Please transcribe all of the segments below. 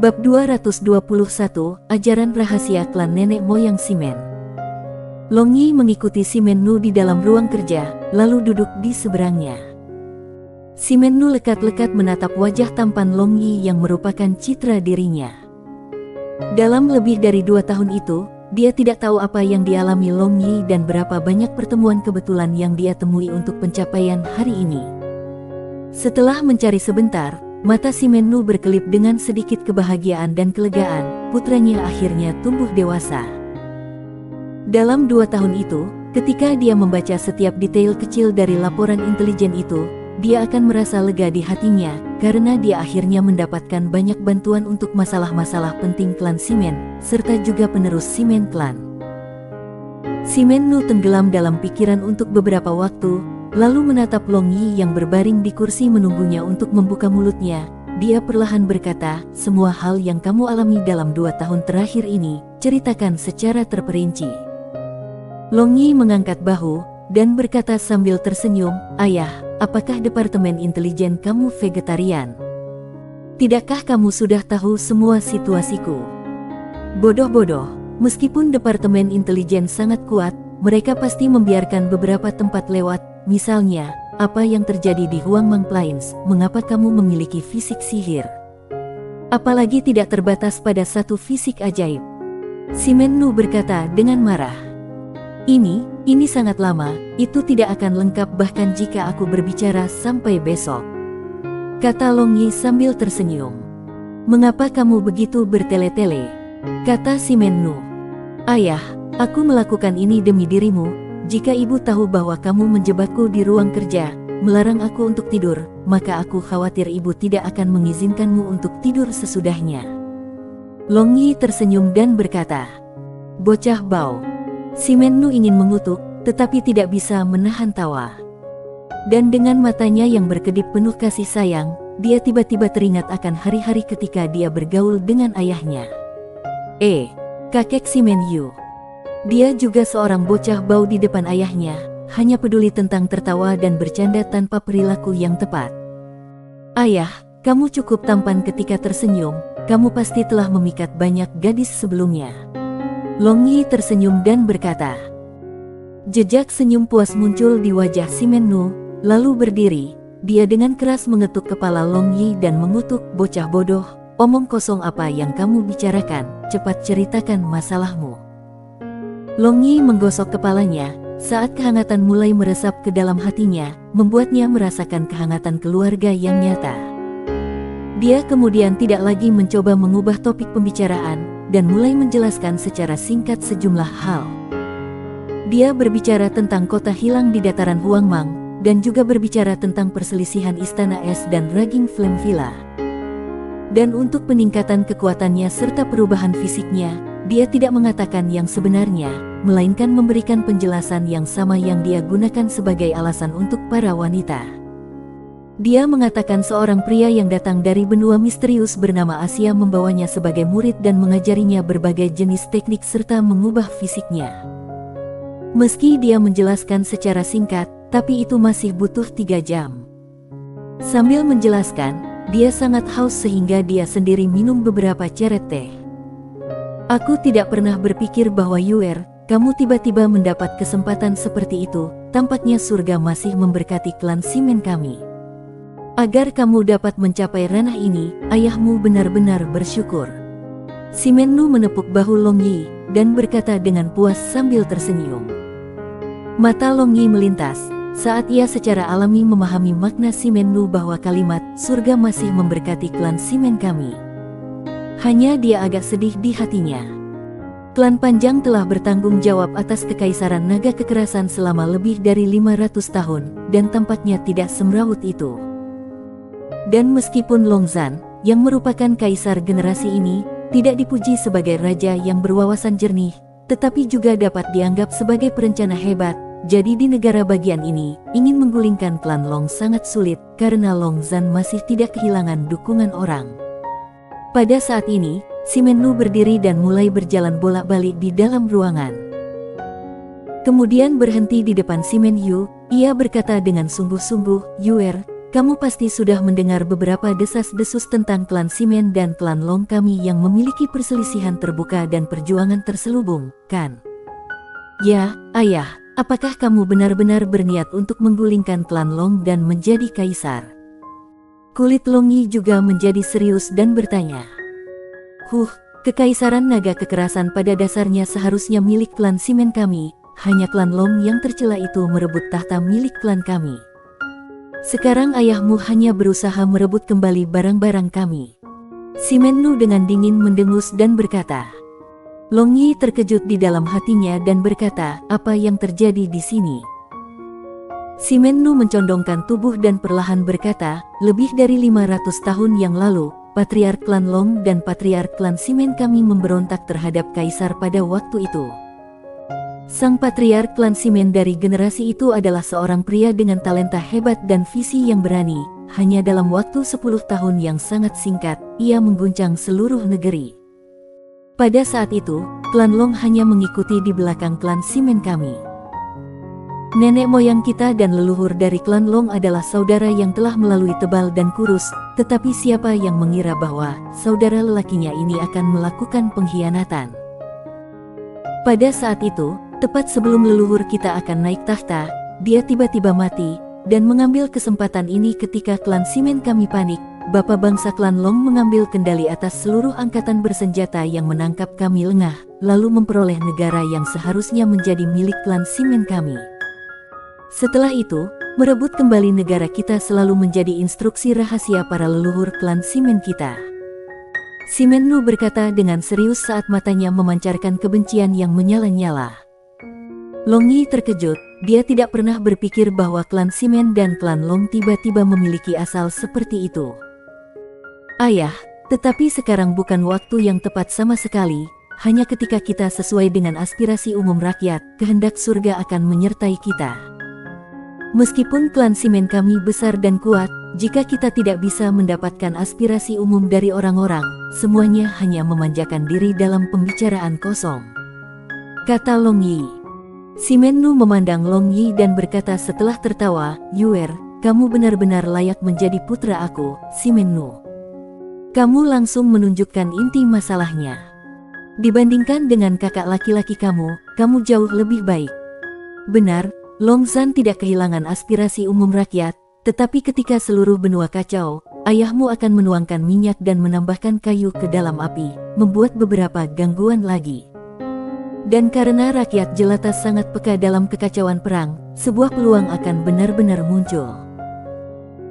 Bab 221, Ajaran Rahasia Klan Nenek Moyang Simen. Long Yi mengikuti Simen Nu di dalam ruang kerja, lalu duduk di seberangnya. Simen Nu lekat-lekat menatap wajah tampan Long Yi yang merupakan citra dirinya. Dalam lebih dari 2 tahun itu, dia tidak tahu apa yang dialami Long Yi dan berapa banyak pertemuan kebetulan yang dia temui untuk pencapaian hari ini. Setelah mencari sebentar, mata Simen Nu berkelip dengan sedikit kebahagiaan dan kelegaan, putranya akhirnya tumbuh dewasa. Dalam 2 tahun itu, ketika dia membaca setiap detail kecil dari laporan intelijen itu, dia akan merasa lega di hatinya, karena dia akhirnya mendapatkan banyak bantuan untuk masalah-masalah penting klan Simen, serta juga penerus Simen klan. Simen Nu tenggelam dalam pikiran untuk beberapa waktu, lalu menatap Long Yi yang berbaring di kursi menunggunya untuk membuka mulutnya. Dia perlahan berkata, "Semua hal yang kamu alami dalam 2 tahun terakhir ini, ceritakan secara terperinci." Long Yi mengangkat bahu, dan berkata sambil tersenyum, "Ayah, apakah Departemen Intelijen kamu vegetarian? Tidakkah kamu sudah tahu semua situasiku?" Bodoh-bodoh, meskipun Departemen Intelijen sangat kuat, mereka pasti membiarkan beberapa tempat lewat. Misalnya, apa yang terjadi di Huangmang Plains, mengapa kamu memiliki fisik sihir? Apalagi tidak terbatas pada satu fisik ajaib. Simen Nu berkata dengan marah. Ini sangat lama, itu tidak akan lengkap bahkan jika aku berbicara sampai besok. Kata Long Yi sambil tersenyum. "Mengapa kamu begitu bertele-tele?" Kata Simen Nu. "Ayah, aku melakukan ini demi dirimu. Jika ibu tahu bahwa kamu menjebakku di ruang kerja, melarang aku untuk tidur, maka aku khawatir ibu tidak akan mengizinkanmu untuk tidur sesudahnya." Long Yi tersenyum dan berkata, "Bocah bau." Simen Nu ingin mengutuk, tetapi tidak bisa menahan tawa. Dan dengan matanya yang berkedip penuh kasih sayang, dia tiba-tiba teringat akan hari-hari ketika dia bergaul dengan ayahnya. Kakek Simen Yu. Dia juga seorang bocah bau di depan ayahnya, hanya peduli tentang tertawa dan bercanda tanpa perilaku yang tepat. "Ayah, kamu cukup tampan ketika tersenyum, kamu pasti telah memikat banyak gadis sebelumnya." Long Yi tersenyum dan berkata. Jejak senyum puas muncul di wajah Simen Nu, lalu berdiri, dia dengan keras mengetuk kepala Long Yi dan mengutuk, "Bocah bodoh, omong kosong apa yang kamu bicarakan, cepat ceritakan masalahmu." Long Yi menggosok kepalanya, saat kehangatan mulai meresap ke dalam hatinya, membuatnya merasakan kehangatan keluarga yang nyata. Dia kemudian tidak lagi mencoba mengubah topik pembicaraan, dan mulai menjelaskan secara singkat sejumlah hal. Dia berbicara tentang kota hilang di dataran Huangmang, dan juga berbicara tentang perselisihan Istana Es dan Raging Flame Villa. Dan untuk peningkatan kekuatannya serta perubahan fisiknya, dia tidak mengatakan yang sebenarnya, melainkan memberikan penjelasan yang sama yang dia gunakan sebagai alasan untuk para wanita. Dia mengatakan seorang pria yang datang dari benua misterius bernama Asia membawanya sebagai murid dan mengajarinya berbagai jenis teknik serta mengubah fisiknya. Meski dia menjelaskan secara singkat, tapi itu masih butuh 3 jam. Sambil menjelaskan, dia sangat haus sehingga dia sendiri minum beberapa ceret teh. "Aku tidak pernah berpikir bahwa Yuer, kamu tiba-tiba mendapat kesempatan seperti itu. Tampaknya surga masih memberkati klan Simen kami. Agar kamu dapat mencapai ranah ini, ayahmu benar-benar bersyukur." Simen Nu menepuk bahu Long Yi, dan berkata dengan puas sambil tersenyum. Mata Long Yi melintas, saat ia secara alami memahami makna Simen Nu bahwa kalimat, "surga masih memberkati klan Simen kami." Hanya dia agak sedih di hatinya. Klan Panjang telah bertanggung jawab atas kekaisaran naga kekerasan selama lebih dari 500 tahun, dan tampaknya tidak semrawut itu. Dan meskipun Long Zan, yang merupakan kaisar generasi ini, tidak dipuji sebagai raja yang berwawasan jernih, tetapi juga dapat dianggap sebagai perencana hebat, jadi di negara bagian ini, ingin menggulingkan klan Long sangat sulit, karena Long Zan masih tidak kehilangan dukungan orang. Pada saat ini, Simen Nu berdiri dan mulai berjalan bolak-balik di dalam ruangan. Kemudian berhenti di depan Simen Yu, ia berkata dengan sungguh-sungguh, "Yuer, kamu pasti sudah mendengar beberapa desas-desus tentang klan Simen dan klan Long kami yang memiliki perselisihan terbuka dan perjuangan terselubung, kan? Ya, ayah, apakah kamu benar-benar berniat untuk menggulingkan klan Long dan menjadi kaisar? Kulit Long Yi juga menjadi serius dan bertanya. Kekaisaran naga kekerasan pada dasarnya seharusnya milik klan Simen kami, hanya klan Long yang tercela itu merebut tahta milik klan kami. Sekarang ayahmu hanya berusaha merebut kembali barang-barang kami. Simen Nu dengan dingin mendengus dan berkata. Long Yi terkejut di dalam hatinya dan berkata, apa yang terjadi di sini? Simen Nu mencondongkan tubuh dan perlahan berkata, lebih dari 500 tahun yang lalu, Patriark klan Long dan Patriark klan Simen kami memberontak terhadap kaisar pada waktu itu. Sang Patriark klan Simen dari generasi itu adalah seorang pria dengan talenta hebat dan visi yang berani. Hanya dalam waktu 10 tahun yang sangat singkat, ia mengguncang seluruh negeri. Pada saat itu, klan Long hanya mengikuti di belakang klan Simen kami. Nenek moyang kita dan leluhur dari klan Long adalah saudara yang telah melalui tebal dan kurus, tetapi siapa yang mengira bahwa saudara lelakinya ini akan melakukan pengkhianatan? Pada saat itu, tepat sebelum leluhur kita akan naik tahta, dia tiba-tiba mati, dan mengambil kesempatan ini ketika klan Simen kami panik. Bapa bangsa klan Long mengambil kendali atas seluruh angkatan bersenjata yang menangkap kami lengah, lalu memperoleh negara yang seharusnya menjadi milik klan Simen kami. Setelah itu, merebut kembali negara kita selalu menjadi instruksi rahasia para leluhur klan Simen kita. Simen Nu berkata dengan serius saat matanya memancarkan kebencian yang menyala-nyala. Long Yi terkejut, dia tidak pernah berpikir bahwa klan Simen dan klan Long tiba-tiba memiliki asal seperti itu. Ayah, tetapi sekarang bukan waktu yang tepat sama sekali, hanya ketika kita sesuai dengan aspirasi umum rakyat, kehendak surga akan menyertai kita. Meskipun klan Simen kami besar dan kuat, jika kita tidak bisa mendapatkan aspirasi umum dari orang-orang, semuanya hanya memanjakan diri dalam pembicaraan kosong. Kata Long Yi. Simen Nu memandang Long Yi dan berkata setelah tertawa, Yuer, kamu benar-benar layak menjadi putra aku, Simen Nu. Kamu langsung menunjukkan inti masalahnya. Dibandingkan dengan kakak laki-laki kamu jauh lebih baik. Benar, Long Zhan tidak kehilangan aspirasi umum rakyat, tetapi ketika seluruh benua kacau, ayahmu akan menuangkan minyak dan menambahkan kayu ke dalam api, membuat beberapa gangguan lagi. Dan karena rakyat jelata sangat peka dalam kekacauan perang, sebuah peluang akan benar-benar muncul.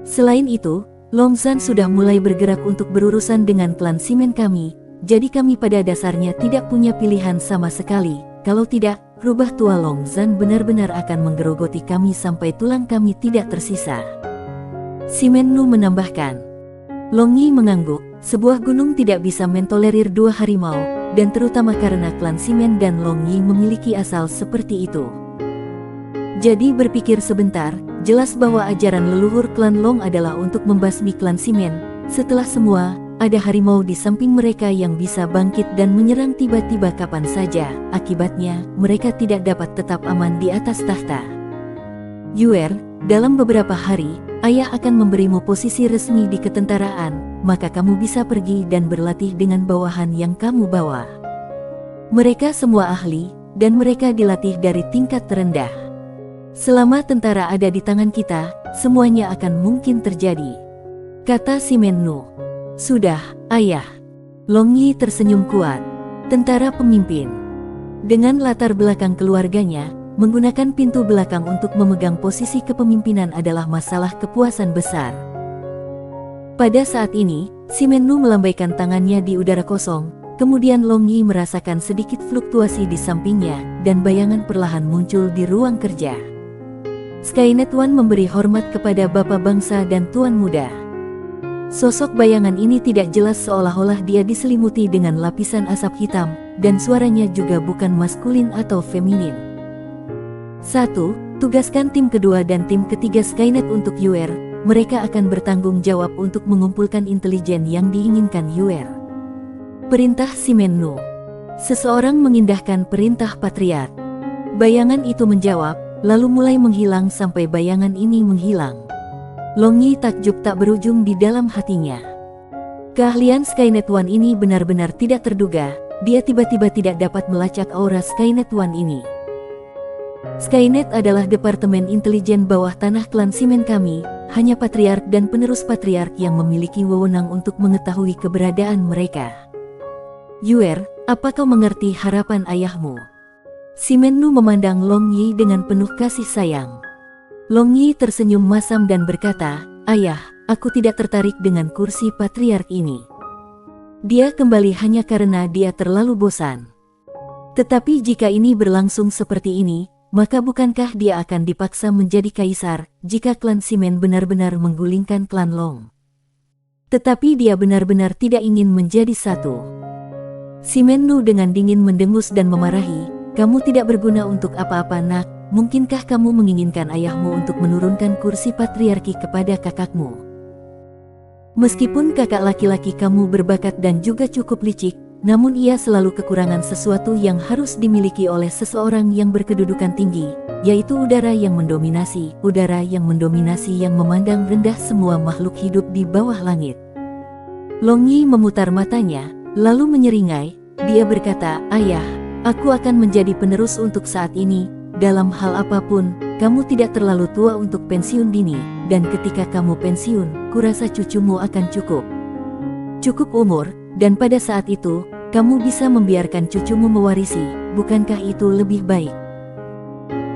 Selain itu, Long Zhan sudah mulai bergerak untuk berurusan dengan klan Simen kami, jadi kami pada dasarnya tidak punya pilihan sama sekali. Kalau tidak, rubah tua Long Zhan benar-benar akan menggerogoti kami sampai tulang kami tidak tersisa. Simen Nu menambahkan. Long Yi mengangguk, sebuah gunung tidak bisa mentolerir dua harimau, dan terutama karena klan Simen dan Long Yi memiliki asal seperti itu. Jadi berpikir sebentar, jelas bahwa ajaran leluhur klan Long adalah untuk membasmi klan Simen. Setelah semua, ada harimau di samping mereka yang bisa bangkit dan menyerang tiba-tiba kapan saja. Akibatnya, mereka tidak dapat tetap aman di atas tahta. Yuer, dalam beberapa hari, ayah akan memberimu posisi resmi di ketentaraan, maka kamu bisa pergi dan berlatih dengan bawahan yang kamu bawa. Mereka semua ahli, dan mereka dilatih dari tingkat terendah. Selama tentara ada di tangan kita, semuanya akan mungkin terjadi. Kata Simen Nu. Sudah, ayah. Long Yi tersenyum kuat. Tentara pemimpin. Dengan latar belakang keluarganya, menggunakan pintu belakang untuk memegang posisi kepemimpinan adalah masalah kepuasan besar. Pada saat ini, Simen Nu melambaikan tangannya di udara kosong, kemudian Long Yi merasakan sedikit fluktuasi di sampingnya, dan bayangan perlahan muncul di ruang kerja. Skynet One memberi hormat kepada Bapak Bangsa dan Tuan Muda. Sosok bayangan ini tidak jelas seolah-olah dia diselimuti dengan lapisan asap hitam, dan suaranya juga bukan maskulin atau feminin. 1. Tugaskan tim kedua dan tim ketiga Skynet untuk Yuer. Mereka akan bertanggung jawab untuk mengumpulkan intelijen yang diinginkan Yuer. Perintah Simen Nu. Seseorang mengindahkan perintah Patriark. Bayangan itu menjawab, lalu mulai menghilang sampai bayangan ini menghilang. Long Yi takjub tak berujung di dalam hatinya. Keahlian Skynet One ini benar-benar tidak terduga, dia tiba-tiba tidak dapat melacak aura Skynet One ini. Skynet adalah departemen intelijen bawah tanah klan Simen kami, hanya patriark dan penerus patriark yang memiliki wewenang untuk mengetahui keberadaan mereka. Yuer, apa kau mengerti harapan ayahmu? Simen Nu memandang Long Yi dengan penuh kasih sayang. Long Yi tersenyum masam dan berkata, "Ayah, aku tidak tertarik dengan kursi patriark ini. Dia kembali hanya karena dia terlalu bosan. Tetapi jika ini berlangsung seperti ini, maka bukankah dia akan dipaksa menjadi kaisar jika klan Simen benar-benar menggulingkan klan Long? Tetapi dia benar-benar tidak ingin menjadi satu." Simen Nu dengan dingin mendengus dan memarahi, "Kamu tidak berguna untuk apa-apa, nak. Mungkinkah kamu menginginkan ayahmu untuk menurunkan kursi patriarki kepada kakakmu? Meskipun kakak laki-laki kamu berbakat dan juga cukup licik, namun ia selalu kekurangan sesuatu yang harus dimiliki oleh seseorang yang berkedudukan tinggi, yaitu udara yang mendominasi yang memandang rendah semua makhluk hidup di bawah langit." Long Yi memutar matanya, lalu menyeringai. Dia berkata, "Ayah, aku akan menjadi penerus untuk saat ini. Dalam hal apapun, kamu tidak terlalu tua untuk pensiun dini, dan ketika kamu pensiun, kurasa cucumu akan cukup umur, dan pada saat itu, kamu bisa membiarkan cucumu mewarisi, bukankah itu lebih baik?"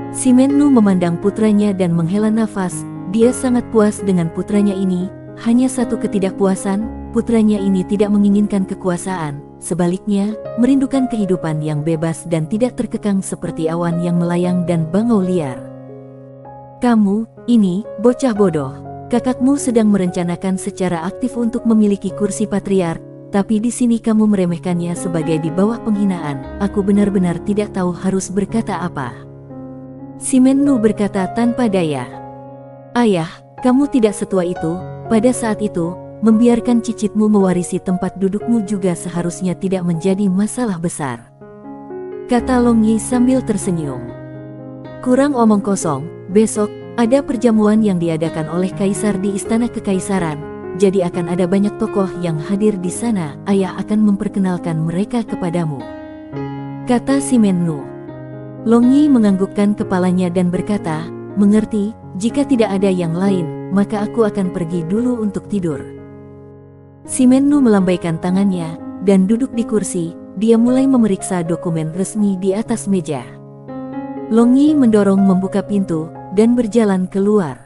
Simen Nu memandang putranya dan menghela nafas, dia sangat puas dengan putranya ini, hanya satu ketidakpuasan, putranya ini tidak menginginkan kekuasaan. Sebaliknya, merindukan kehidupan yang bebas dan tidak terkekang seperti awan yang melayang dan bangau liar. "Kamu, ini, bocah bodoh. Kakakmu sedang merencanakan secara aktif untuk memiliki kursi patriark, tapi di sini kamu meremehkannya sebagai di bawah penghinaan. Aku benar-benar tidak tahu harus berkata apa." Simen Nu berkata tanpa daya, "Ayah, kamu tidak setua itu. Pada saat itu, membiarkan cicitmu mewarisi tempat dudukmu juga seharusnya tidak menjadi masalah besar," kata Long Yi sambil tersenyum. "Kurang omong kosong, besok, ada perjamuan yang diadakan oleh kaisar di istana kekaisaran, jadi akan ada banyak tokoh yang hadir di sana, ayah akan memperkenalkan mereka kepadamu," kata Simen Nu. Long Yi menganggukkan kepalanya dan berkata, "Mengerti, jika tidak ada yang lain, maka aku akan pergi dulu untuk tidur." Simen Nu melambaikan tangannya, dan duduk di kursi, dia mulai memeriksa dokumen resmi di atas meja. Long Yi mendorong membuka pintu, dan berjalan keluar.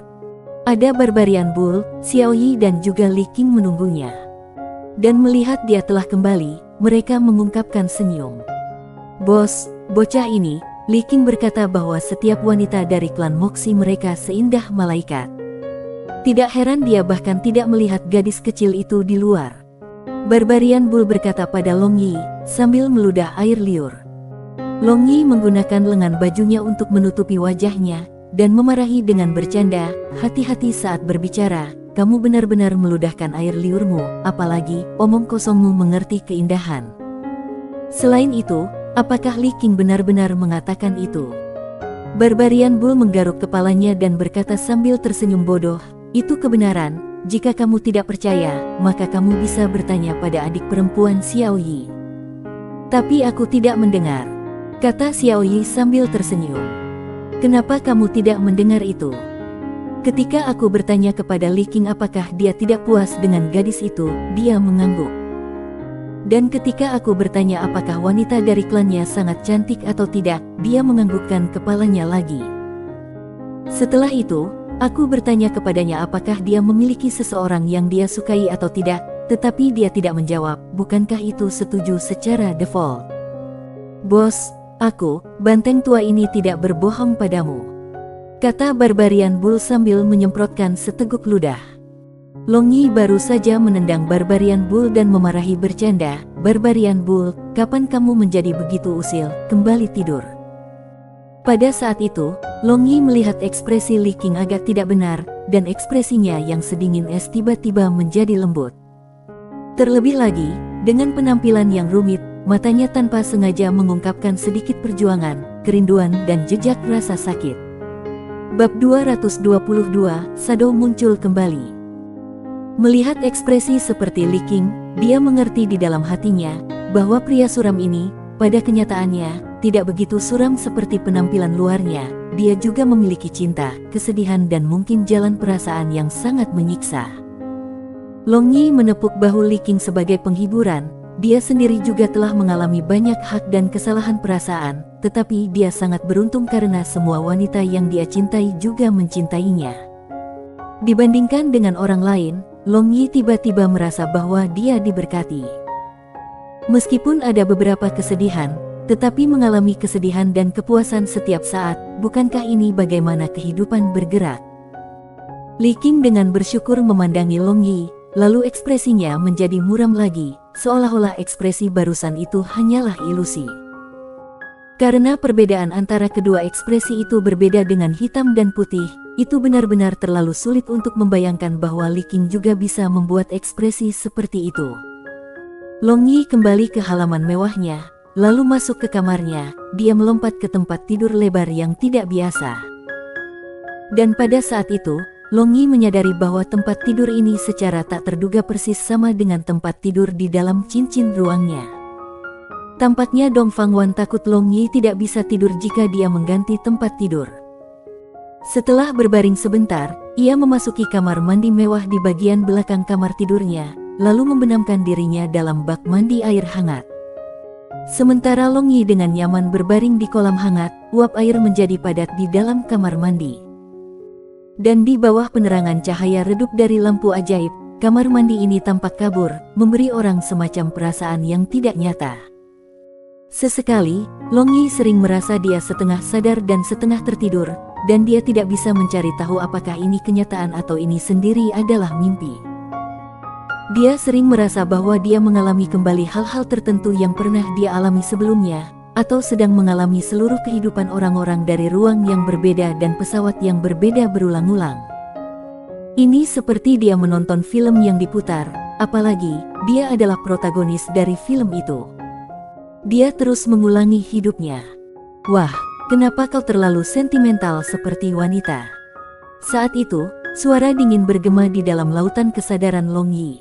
Ada Barbarian Bull, Xiao Yi dan juga Li Qing menunggunya. Dan melihat dia telah kembali, mereka mengungkapkan senyum. "Bos, bocah ini," Li Qing berkata bahwa setiap wanita dari klan Moxie mereka seindah malaikat. Tidak heran dia bahkan tidak melihat gadis kecil itu di luar. Barbarian Bull berkata pada Long Yi, sambil meludah air liur. Long Yi menggunakan lengan bajunya untuk menutupi wajahnya, dan memarahi dengan bercanda, "Hati-hati saat berbicara, kamu benar-benar meludahkan air liurmu, apalagi, omong kosongmu mengerti keindahan." Selain itu, apakah Li Qing benar-benar mengatakan itu? Barbarian Bull menggaruk kepalanya dan berkata sambil tersenyum bodoh, "Itu kebenaran, jika kamu tidak percaya, maka kamu bisa bertanya pada adik perempuan Xiao Yi." "Tapi aku tidak mendengar," kata Xiao Yi sambil tersenyum. "Kenapa kamu tidak mendengar itu?" Ketika aku bertanya kepada Li Qing apakah dia tidak puas dengan gadis itu, dia mengangguk. Dan ketika aku bertanya apakah wanita dari klannya sangat cantik atau tidak, dia menganggukkan kepalanya lagi. Setelah itu, aku bertanya kepadanya apakah dia memiliki seseorang yang dia sukai atau tidak, tetapi dia tidak menjawab. Bukankah itu setuju secara default? "Bos, aku, banteng tua ini tidak berbohong padamu," kata Barbarian Bull sambil menyemprotkan seteguk ludah. Long Yi baru saja menendang Barbarian Bull dan memarahi bercanda, "Barbarian Bull, kapan kamu menjadi begitu usil? Kembali tidur." Pada saat itu, Long Yi melihat ekspresi Li Qing agak tidak benar, dan ekspresinya yang sedingin es tiba-tiba menjadi lembut. Terlebih lagi, dengan penampilan yang rumit, matanya tanpa sengaja mengungkapkan sedikit perjuangan, kerinduan dan jejak rasa sakit. Bab 222, Shadow muncul kembali. Melihat ekspresi seperti Li Qing, dia mengerti di dalam hatinya bahwa pria suram ini, pada kenyataannya, tidak begitu suram seperti penampilan luarnya. Dia juga memiliki cinta, kesedihan dan mungkin jalan perasaan yang sangat menyiksa. Long Yi menepuk bahu Li Qing sebagai penghiburan. Dia sendiri juga telah mengalami banyak hak dan kesalahan perasaan, tetapi dia sangat beruntung karena semua wanita yang dia cintai juga mencintainya. Dibandingkan dengan orang lain, Long Yi tiba-tiba merasa bahwa dia diberkati. Meskipun ada beberapa kesedihan, tetapi mengalami kesedihan dan kepuasan setiap saat, bukankah ini bagaimana kehidupan bergerak? Li Qing dengan bersyukur memandangi Long Yi, lalu ekspresinya menjadi muram lagi, seolah-olah ekspresi barusan itu hanyalah ilusi. Karena perbedaan antara kedua ekspresi itu berbeda dengan hitam dan putih, itu benar-benar terlalu sulit untuk membayangkan bahwa Li Qing juga bisa membuat ekspresi seperti itu. Long Yi kembali ke halaman mewahnya, lalu masuk ke kamarnya. Dia melompat ke tempat tidur lebar yang tidak biasa. Dan pada saat itu, Long Yi menyadari bahwa tempat tidur ini secara tak terduga persis sama dengan tempat tidur di dalam cincin ruangnya. Tampaknya Dong Fangwan takut Long Yi tidak bisa tidur jika dia mengganti tempat tidur. Setelah berbaring sebentar, ia memasuki kamar mandi mewah di bagian belakang kamar tidurnya, lalu membenamkan dirinya dalam bak mandi air hangat. Sementara Long Yi dengan nyaman berbaring di kolam hangat, uap air menjadi padat di dalam kamar mandi. Dan di bawah penerangan cahaya redup dari lampu ajaib, kamar mandi ini tampak kabur, memberi orang semacam perasaan yang tidak nyata. Sesekali, Long Yi sering merasa dia setengah sadar dan setengah tertidur, dan dia tidak bisa mencari tahu apakah ini kenyataan atau ini sendiri adalah mimpi. Dia sering merasa bahwa dia mengalami kembali hal-hal tertentu yang pernah dia alami sebelumnya, atau sedang mengalami seluruh kehidupan orang-orang dari ruang yang berbeda dan pesawat yang berbeda berulang-ulang. Ini seperti dia menonton film yang diputar, apalagi dia adalah protagonis dari film itu. Dia terus mengulangi hidupnya. Wah, kenapa kau terlalu sentimental seperti wanita? Saat itu, suara dingin bergema di dalam lautan kesadaran Long Yi.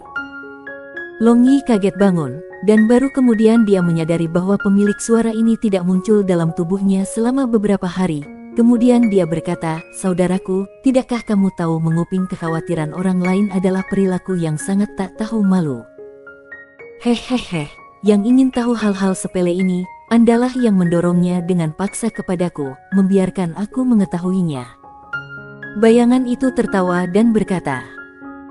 Long Yi kaget bangun, dan baru kemudian dia menyadari bahwa pemilik suara ini tidak muncul dalam tubuhnya selama beberapa hari. Kemudian dia berkata, "Saudaraku, tidakkah kamu tahu menguping kekhawatiran orang lain adalah perilaku yang sangat tak tahu malu? Hehehe, yang ingin tahu hal-hal sepele ini, Andalah yang mendorongnya dengan paksa kepadaku, membiarkan aku mengetahuinya." Bayangan itu tertawa dan berkata,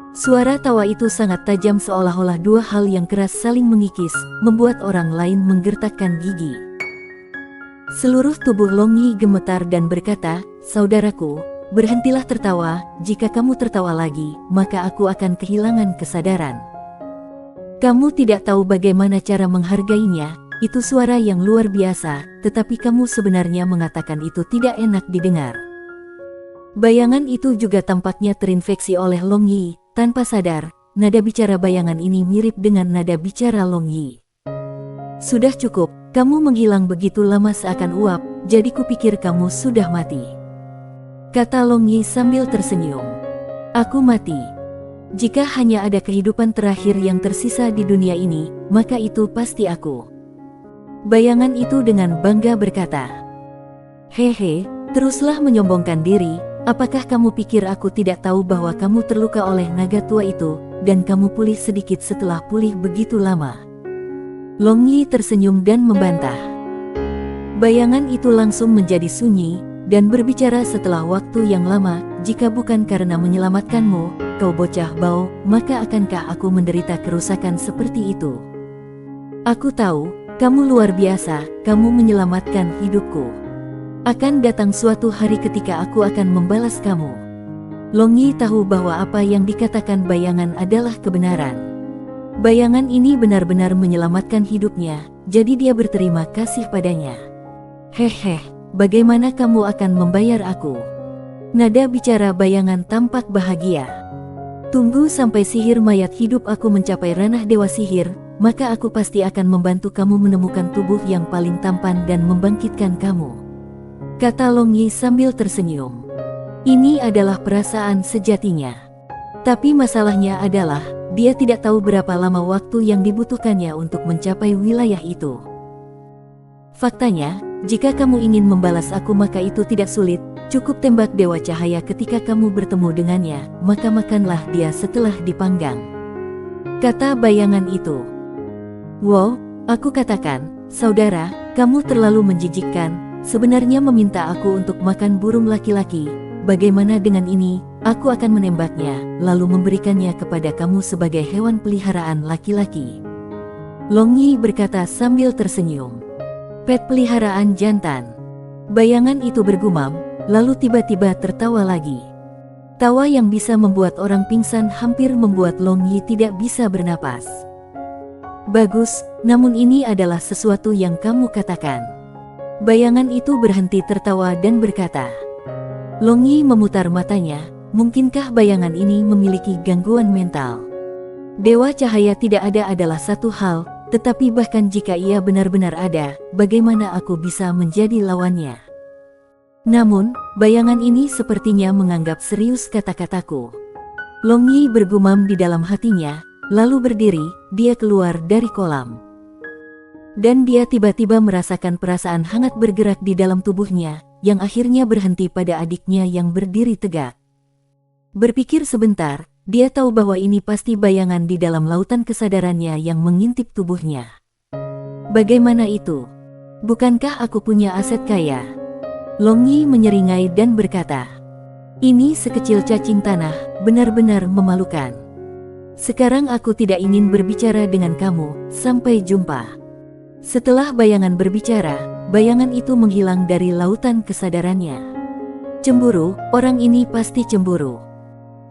suara tawa itu sangat tajam seolah-olah dua hal yang keras saling mengikis, membuat orang lain menggertakkan gigi. Seluruh tubuh Long Yi gemetar dan berkata, "Saudaraku, berhentilah tertawa, jika kamu tertawa lagi, maka aku akan kehilangan kesadaran. Kamu tidak tahu bagaimana cara menghargainya, itu suara yang luar biasa, tetapi kamu sebenarnya mengatakan itu tidak enak didengar." Bayangan itu juga tampaknya terinfeksi oleh Long Yi. Tanpa sadar, nada bicara bayangan ini mirip dengan nada bicara Long Yi. "Sudah cukup, kamu menghilang begitu lama seakan uap, jadi kupikir kamu sudah mati," kata Long Yi sambil tersenyum. "Aku mati. Jika hanya ada kehidupan terakhir yang tersisa di dunia ini, maka itu pasti aku." Bayangan itu dengan bangga berkata, "Hehe, teruslah menyombongkan diri. Apakah kamu pikir aku tidak tahu bahwa kamu terluka oleh naga tua itu, dan kamu pulih sedikit setelah pulih begitu lama?" Long Yi tersenyum dan membantah. Bayangan itu langsung menjadi sunyi, dan berbicara setelah waktu yang lama, "Jika bukan karena menyelamatkanmu, kau bocah bau, maka akankah aku menderita kerusakan seperti itu? Aku tahu, kamu luar biasa, kamu menyelamatkan hidupku. Akan datang suatu hari ketika aku akan membalas kamu." Long Yi tahu bahwa apa yang dikatakan bayangan adalah kebenaran. Bayangan ini benar-benar menyelamatkan hidupnya, jadi dia berterima kasih padanya. "Hehe, bagaimana kamu akan membayar aku?" Nada bicara bayangan tampak bahagia. "Tunggu sampai sihir mayat hidup aku mencapai ranah dewa sihir, maka aku pasti akan membantu kamu menemukan tubuh yang paling tampan dan membangkitkan kamu," kata Long Yi sambil tersenyum. Ini adalah perasaan sejatinya. Tapi masalahnya adalah, dia tidak tahu berapa lama waktu yang dibutuhkannya untuk mencapai wilayah itu. Faktanya, jika kamu ingin membalas aku maka itu tidak sulit, cukup tembak Dewa Cahaya ketika kamu bertemu dengannya, maka makanlah dia setelah dipanggang. Kata bayangan itu. Wow, aku katakan, saudara, kamu terlalu menjijikkan, sebenarnya meminta aku untuk makan burung laki-laki. Bagaimana dengan ini? Aku akan menembaknya, lalu memberikannya kepada kamu sebagai hewan peliharaan laki-laki. Long Yi berkata sambil tersenyum. Pet peliharaan jantan. Bayangan itu bergumam, lalu tiba-tiba tertawa lagi. Tawa yang bisa membuat orang pingsan hampir membuat Long Yi tidak bisa bernapas. Bagus, namun ini adalah sesuatu yang kamu katakan. Bayangan itu berhenti tertawa dan berkata. Long Yi memutar matanya, mungkinkah bayangan ini memiliki gangguan mental? Dewa Cahaya tidak ada adalah satu hal, tetapi bahkan jika ia benar-benar ada, bagaimana aku bisa menjadi lawannya? Namun, bayangan ini sepertinya menganggap serius kata-kataku. Long Yi bergumam di dalam hatinya, lalu berdiri, dia keluar dari kolam. Dan dia tiba-tiba merasakan perasaan hangat bergerak di dalam tubuhnya, yang akhirnya berhenti pada adiknya yang berdiri tegak. Berpikir sebentar, dia tahu bahwa ini pasti bayangan di dalam lautan kesadarannya yang mengintip tubuhnya. Bagaimana itu? Bukankah aku punya aset kaya? Long Yi menyeringai dan berkata, ini sekecil cacing tanah, benar-benar memalukan. Sekarang aku tidak ingin berbicara dengan kamu, sampai jumpa. Setelah bayangan berbicara, bayangan itu menghilang dari lautan kesadarannya. Cemburu, orang ini pasti cemburu.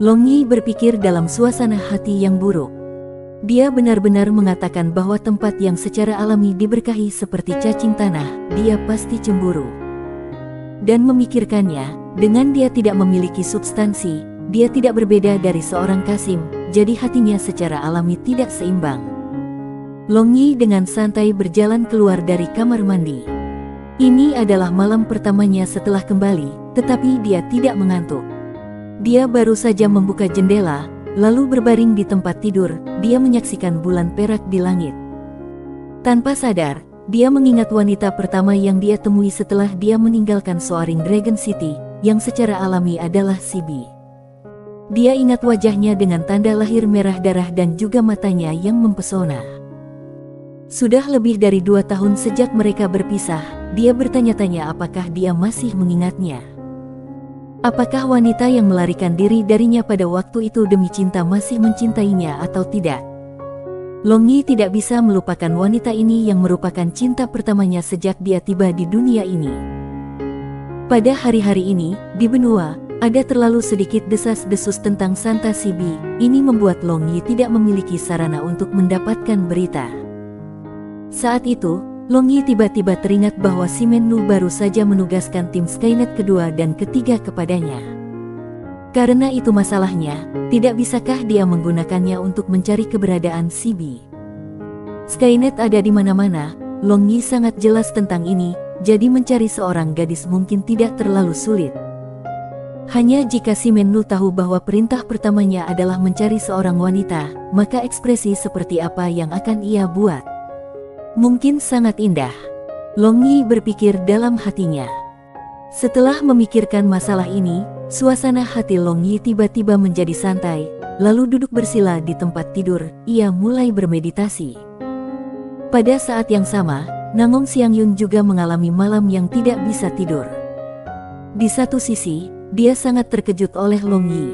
Long Yi berpikir dalam suasana hati yang buruk. Dia benar-benar mengatakan bahwa tempat yang secara alami diberkahi seperti cacing tanah, dia pasti cemburu. Dan memikirkannya, dengan dia tidak memiliki substansi, dia tidak berbeda dari seorang Kasim, jadi hatinya secara alami tidak seimbang. Long Yi dengan santai berjalan keluar dari kamar mandi. Ini adalah malam pertamanya setelah kembali, tetapi dia tidak mengantuk. Dia baru saja membuka jendela, lalu berbaring di tempat tidur, dia menyaksikan bulan perak di langit. Tanpa sadar, dia mengingat wanita pertama yang dia temui setelah dia meninggalkan Soaring Dragon City, yang secara alami adalah Sibi. Dia ingat wajahnya dengan tanda lahir merah darah dan juga matanya yang mempesona. Sudah lebih dari 2 tahun sejak mereka berpisah, dia bertanya-tanya apakah dia masih mengingatnya. Apakah wanita yang melarikan diri darinya pada waktu itu demi cinta masih mencintainya atau tidak? Long Yi tidak bisa melupakan wanita ini yang merupakan cinta pertamanya sejak dia tiba di dunia ini. Pada hari-hari ini, di benua, ada terlalu sedikit desas-desus tentang Santa Sibi. Ini membuat Long Yi tidak memiliki sarana untuk mendapatkan berita. Saat itu, Long Yi tiba-tiba teringat bahwa Simen Nu baru saja menugaskan tim Skynet kedua dan ketiga kepadanya. Karena itu masalahnya, tidak bisakah dia menggunakannya untuk mencari keberadaan Sibi? Skynet ada di mana-mana, Long Yi sangat jelas tentang ini, jadi mencari seorang gadis mungkin tidak terlalu sulit. Hanya jika Simen Nu tahu bahwa perintah pertamanya adalah mencari seorang wanita, maka ekspresi seperti apa yang akan ia buat? Mungkin sangat indah. Long Yi berpikir dalam hatinya. Setelah memikirkan masalah ini, suasana hati Long Yi tiba-tiba menjadi santai, lalu duduk bersila di tempat tidur, ia mulai bermeditasi. Pada saat yang sama, Nangong Xiangyun juga mengalami malam yang tidak bisa tidur. Di satu sisi, dia sangat terkejut oleh Long Yi.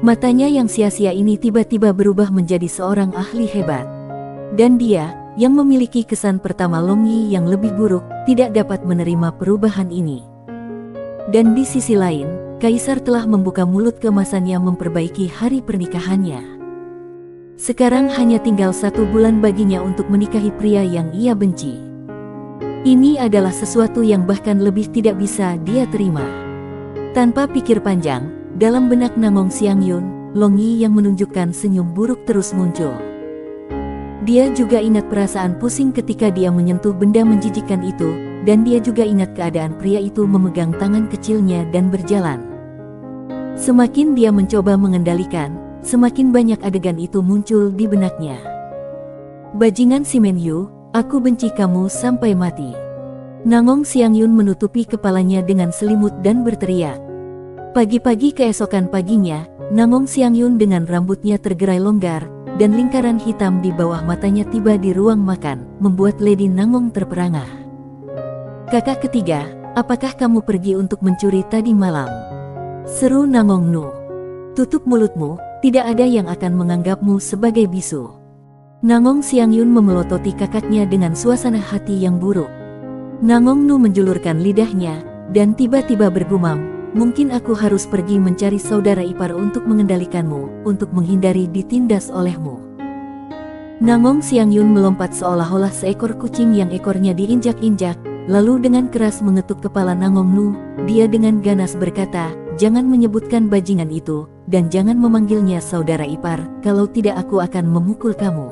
Matanya yang sia-sia ini tiba-tiba berubah menjadi seorang ahli hebat. Dan dia, yang memiliki kesan pertama Long Yi yang lebih buruk, tidak dapat menerima perubahan ini. Dan di sisi lain, Kaisar telah membuka mulut kemasannya memperbaiki hari pernikahannya. Sekarang hanya tinggal 1 bulan baginya untuk menikahi pria yang ia benci. Ini adalah sesuatu yang bahkan lebih tidak bisa dia terima. Tanpa pikir panjang, dalam benak Nangong Xiangyun, Long Yi yang menunjukkan senyum buruk terus muncul. Dia juga ingat perasaan pusing ketika dia menyentuh benda menjijikkan itu, dan dia juga ingat keadaan pria itu memegang tangan kecilnya dan berjalan. Semakin dia mencoba mengendalikan, semakin banyak adegan itu muncul di benaknya. Bajingan si Menyu, aku benci kamu sampai mati. Nangong Xiangyun menutupi kepalanya dengan selimut dan berteriak. Pagi-pagi keesokan paginya, Nangong Xiangyun dengan rambutnya tergerai longgar, dan lingkaran hitam di bawah matanya tiba di ruang makan, membuat Lady Nangong terperangah. Kakak ketiga, apakah kamu pergi untuk mencuri tadi malam? Seru Nangong Nu. Tutup mulutmu, tidak ada yang akan menganggapmu sebagai bisu. Nangong Xiangyun memelototi kakaknya dengan suasana hati yang buruk. Nangong Nu menjulurkan lidahnya, dan tiba-tiba bergumam, mungkin aku harus pergi mencari saudara ipar untuk mengendalikanmu, untuk menghindari ditindas olehmu. Nangong Xiangyun melompat seolah-olah seekor kucing yang ekornya diinjak-injak, lalu dengan keras mengetuk kepala Nangong Nu, dia dengan ganas berkata, jangan menyebutkan bajingan itu, dan jangan memanggilnya saudara ipar, kalau tidak aku akan memukul kamu.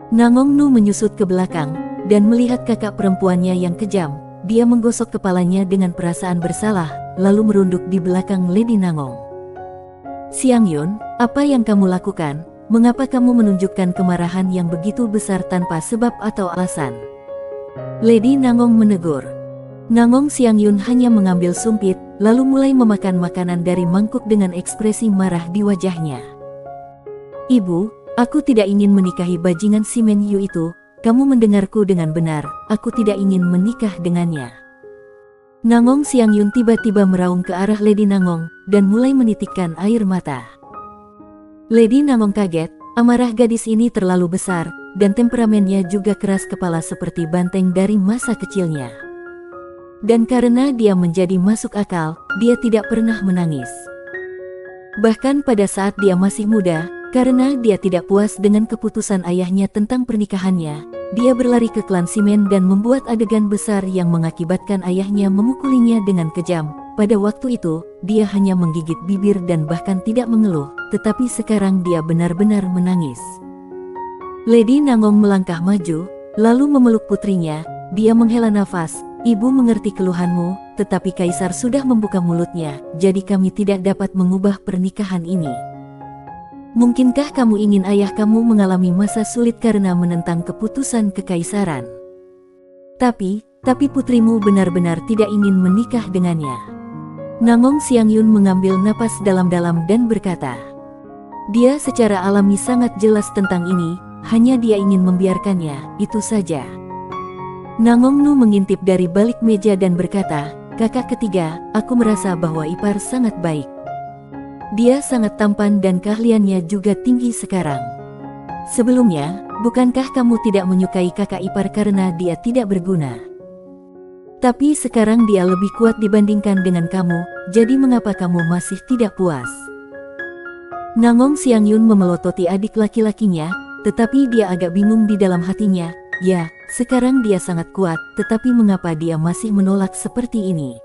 Nangong Nu menyusut ke belakang, dan melihat kakak perempuannya yang kejam, dia menggosok kepalanya dengan perasaan bersalah, lalu merunduk di belakang Lady Nangong. Xiangyun, apa yang kamu lakukan? Mengapa kamu menunjukkan kemarahan yang begitu besar tanpa sebab atau alasan? Lady Nangong menegur. Nangong Xiangyun hanya mengambil sumpit, lalu mulai memakan makanan dari mangkuk dengan ekspresi marah di wajahnya. Ibu, aku tidak ingin menikahi bajingan si Menyu itu, kamu mendengarku dengan benar, aku tidak ingin menikah dengannya. Nangong Xiangyun tiba-tiba meraung ke arah Lady Nangong, dan mulai menitikkan air mata. Lady Nangong kaget, amarah gadis ini terlalu besar, dan temperamennya juga keras kepala seperti banteng dari masa kecilnya. Dan karena dia menjadi masuk akal, dia tidak pernah menangis. Bahkan pada saat dia masih muda, karena dia tidak puas dengan keputusan ayahnya tentang pernikahannya, dia berlari ke klan Simen dan membuat adegan besar yang mengakibatkan ayahnya memukulinya dengan kejam. Pada waktu itu, dia hanya menggigit bibir dan bahkan tidak mengeluh, tetapi sekarang dia benar-benar menangis. Lady Nangong melangkah maju, lalu memeluk putrinya, dia menghela nafas. Ibu mengerti keluhanmu, tetapi Kaisar sudah membuka mulutnya, jadi kami tidak dapat mengubah pernikahan ini. Mungkinkah kamu ingin ayah kamu mengalami masa sulit karena menentang keputusan kekaisaran? Tapi putrimu benar-benar tidak ingin menikah dengannya. Nangong Xiangyun mengambil napas dalam-dalam dan berkata, dia secara alami sangat jelas tentang ini, hanya dia ingin membiarkannya, itu saja. Nangong Nu mengintip dari balik meja dan berkata, kakak ketiga, aku merasa bahwa ipar sangat baik. Dia sangat tampan dan keahliannya juga tinggi sekarang. Sebelumnya, bukankah kamu tidak menyukai kakak ipar karena dia tidak berguna? Tapi sekarang dia lebih kuat dibandingkan dengan kamu, jadi mengapa kamu masih tidak puas? Nangong Xiangyun memelototi adik laki-lakinya, tetapi dia agak bingung di dalam hatinya. Ya, sekarang dia sangat kuat, tetapi mengapa dia masih menolak seperti ini?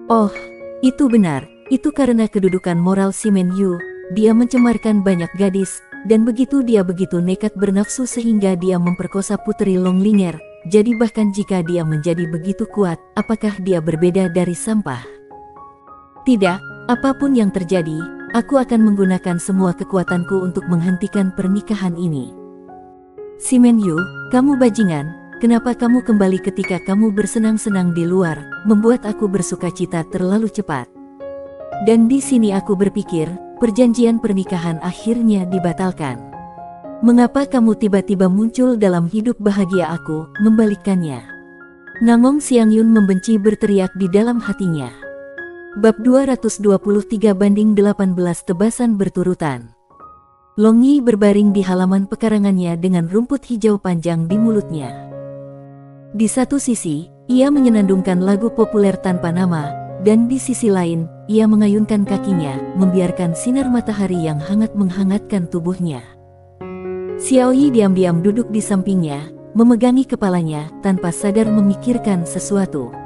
Oh, itu benar, itu karena kedudukan moral si Menyu, dia mencemarkan banyak gadis, dan begitu dia begitu nekat bernafsu sehingga dia memperkosa putri Longlinger, jadi bahkan jika dia menjadi begitu kuat, apakah dia berbeda dari sampah? Tidak, apapun yang terjadi, aku akan menggunakan semua kekuatanku untuk menghentikan pernikahan ini. Si Menyu, kamu bajingan, kenapa kamu kembali ketika kamu bersenang-senang di luar, membuat aku bersukacita terlalu cepat. Dan di sini aku berpikir, perjanjian pernikahan akhirnya dibatalkan. Mengapa kamu tiba-tiba muncul dalam hidup bahagia aku, membalikkannya? Nangong Xiangyun membenci berteriak di dalam hatinya. Bab 223/18 tebasan berturutan. Longyi berbaring di halaman pekarangannya dengan rumput hijau panjang di mulutnya. Di satu sisi, ia menyenandungkan lagu populer tanpa nama, dan di sisi lain, ia mengayunkan kakinya, membiarkan sinar matahari yang hangat menghangatkan tubuhnya. Xiaoyi diam-diam duduk di sampingnya, memegangi kepalanya, tanpa sadar memikirkan sesuatu.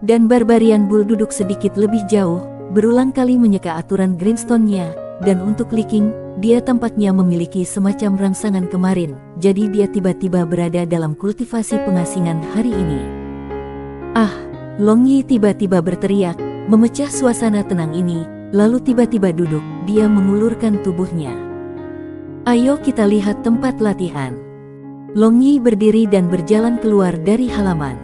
Dan Barbarian Bull duduk sedikit lebih jauh, berulang kali menyeka aturan grindstone-nya, dan untuk Li King, dia tampaknya memiliki semacam rangsangan kemarin, jadi dia tiba-tiba berada dalam kultivasi pengasingan hari ini. Ah, Longyi tiba-tiba berteriak, memecah suasana tenang ini, lalu tiba-tiba duduk, dia mengulurkan tubuhnya. Ayo kita lihat tempat latihan. Long Yi berdiri dan berjalan keluar dari halaman.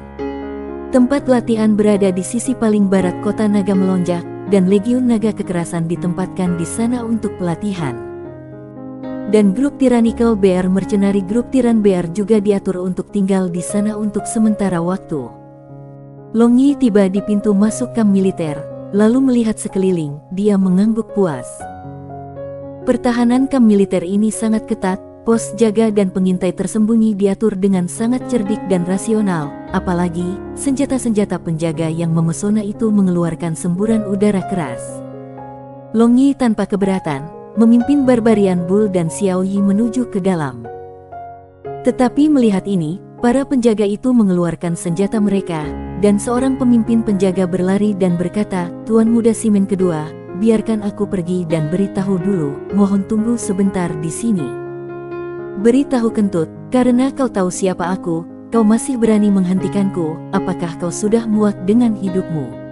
Tempat latihan berada di sisi paling barat kota naga melonjak, dan Legiun Naga Kekerasan ditempatkan di sana untuk pelatihan. Dan grup Tyrannical Bear Mercenary Grup Tiran Bear juga diatur untuk tinggal di sana untuk sementara waktu. Long Yi tiba di pintu masuk kamp militer, lalu melihat sekeliling, dia mengangguk puas. Pertahanan kamp militer ini sangat ketat, pos jaga dan pengintai tersembunyi diatur dengan sangat cerdik dan rasional, apalagi senjata-senjata penjaga yang memesona itu mengeluarkan semburan udara keras. Long Yi tanpa keberatan memimpin Barbarian Bull dan Xiao Yi menuju ke dalam. Tetapi melihat ini, para penjaga itu mengeluarkan senjata mereka, dan seorang pemimpin penjaga berlari dan berkata, "Tuan Muda Simen kedua, biarkan aku pergi dan beritahu dulu, mohon tunggu sebentar di sini." "Beritahu kentut, karena kau tahu siapa aku, kau masih berani menghentikanku, apakah kau sudah muak dengan hidupmu?"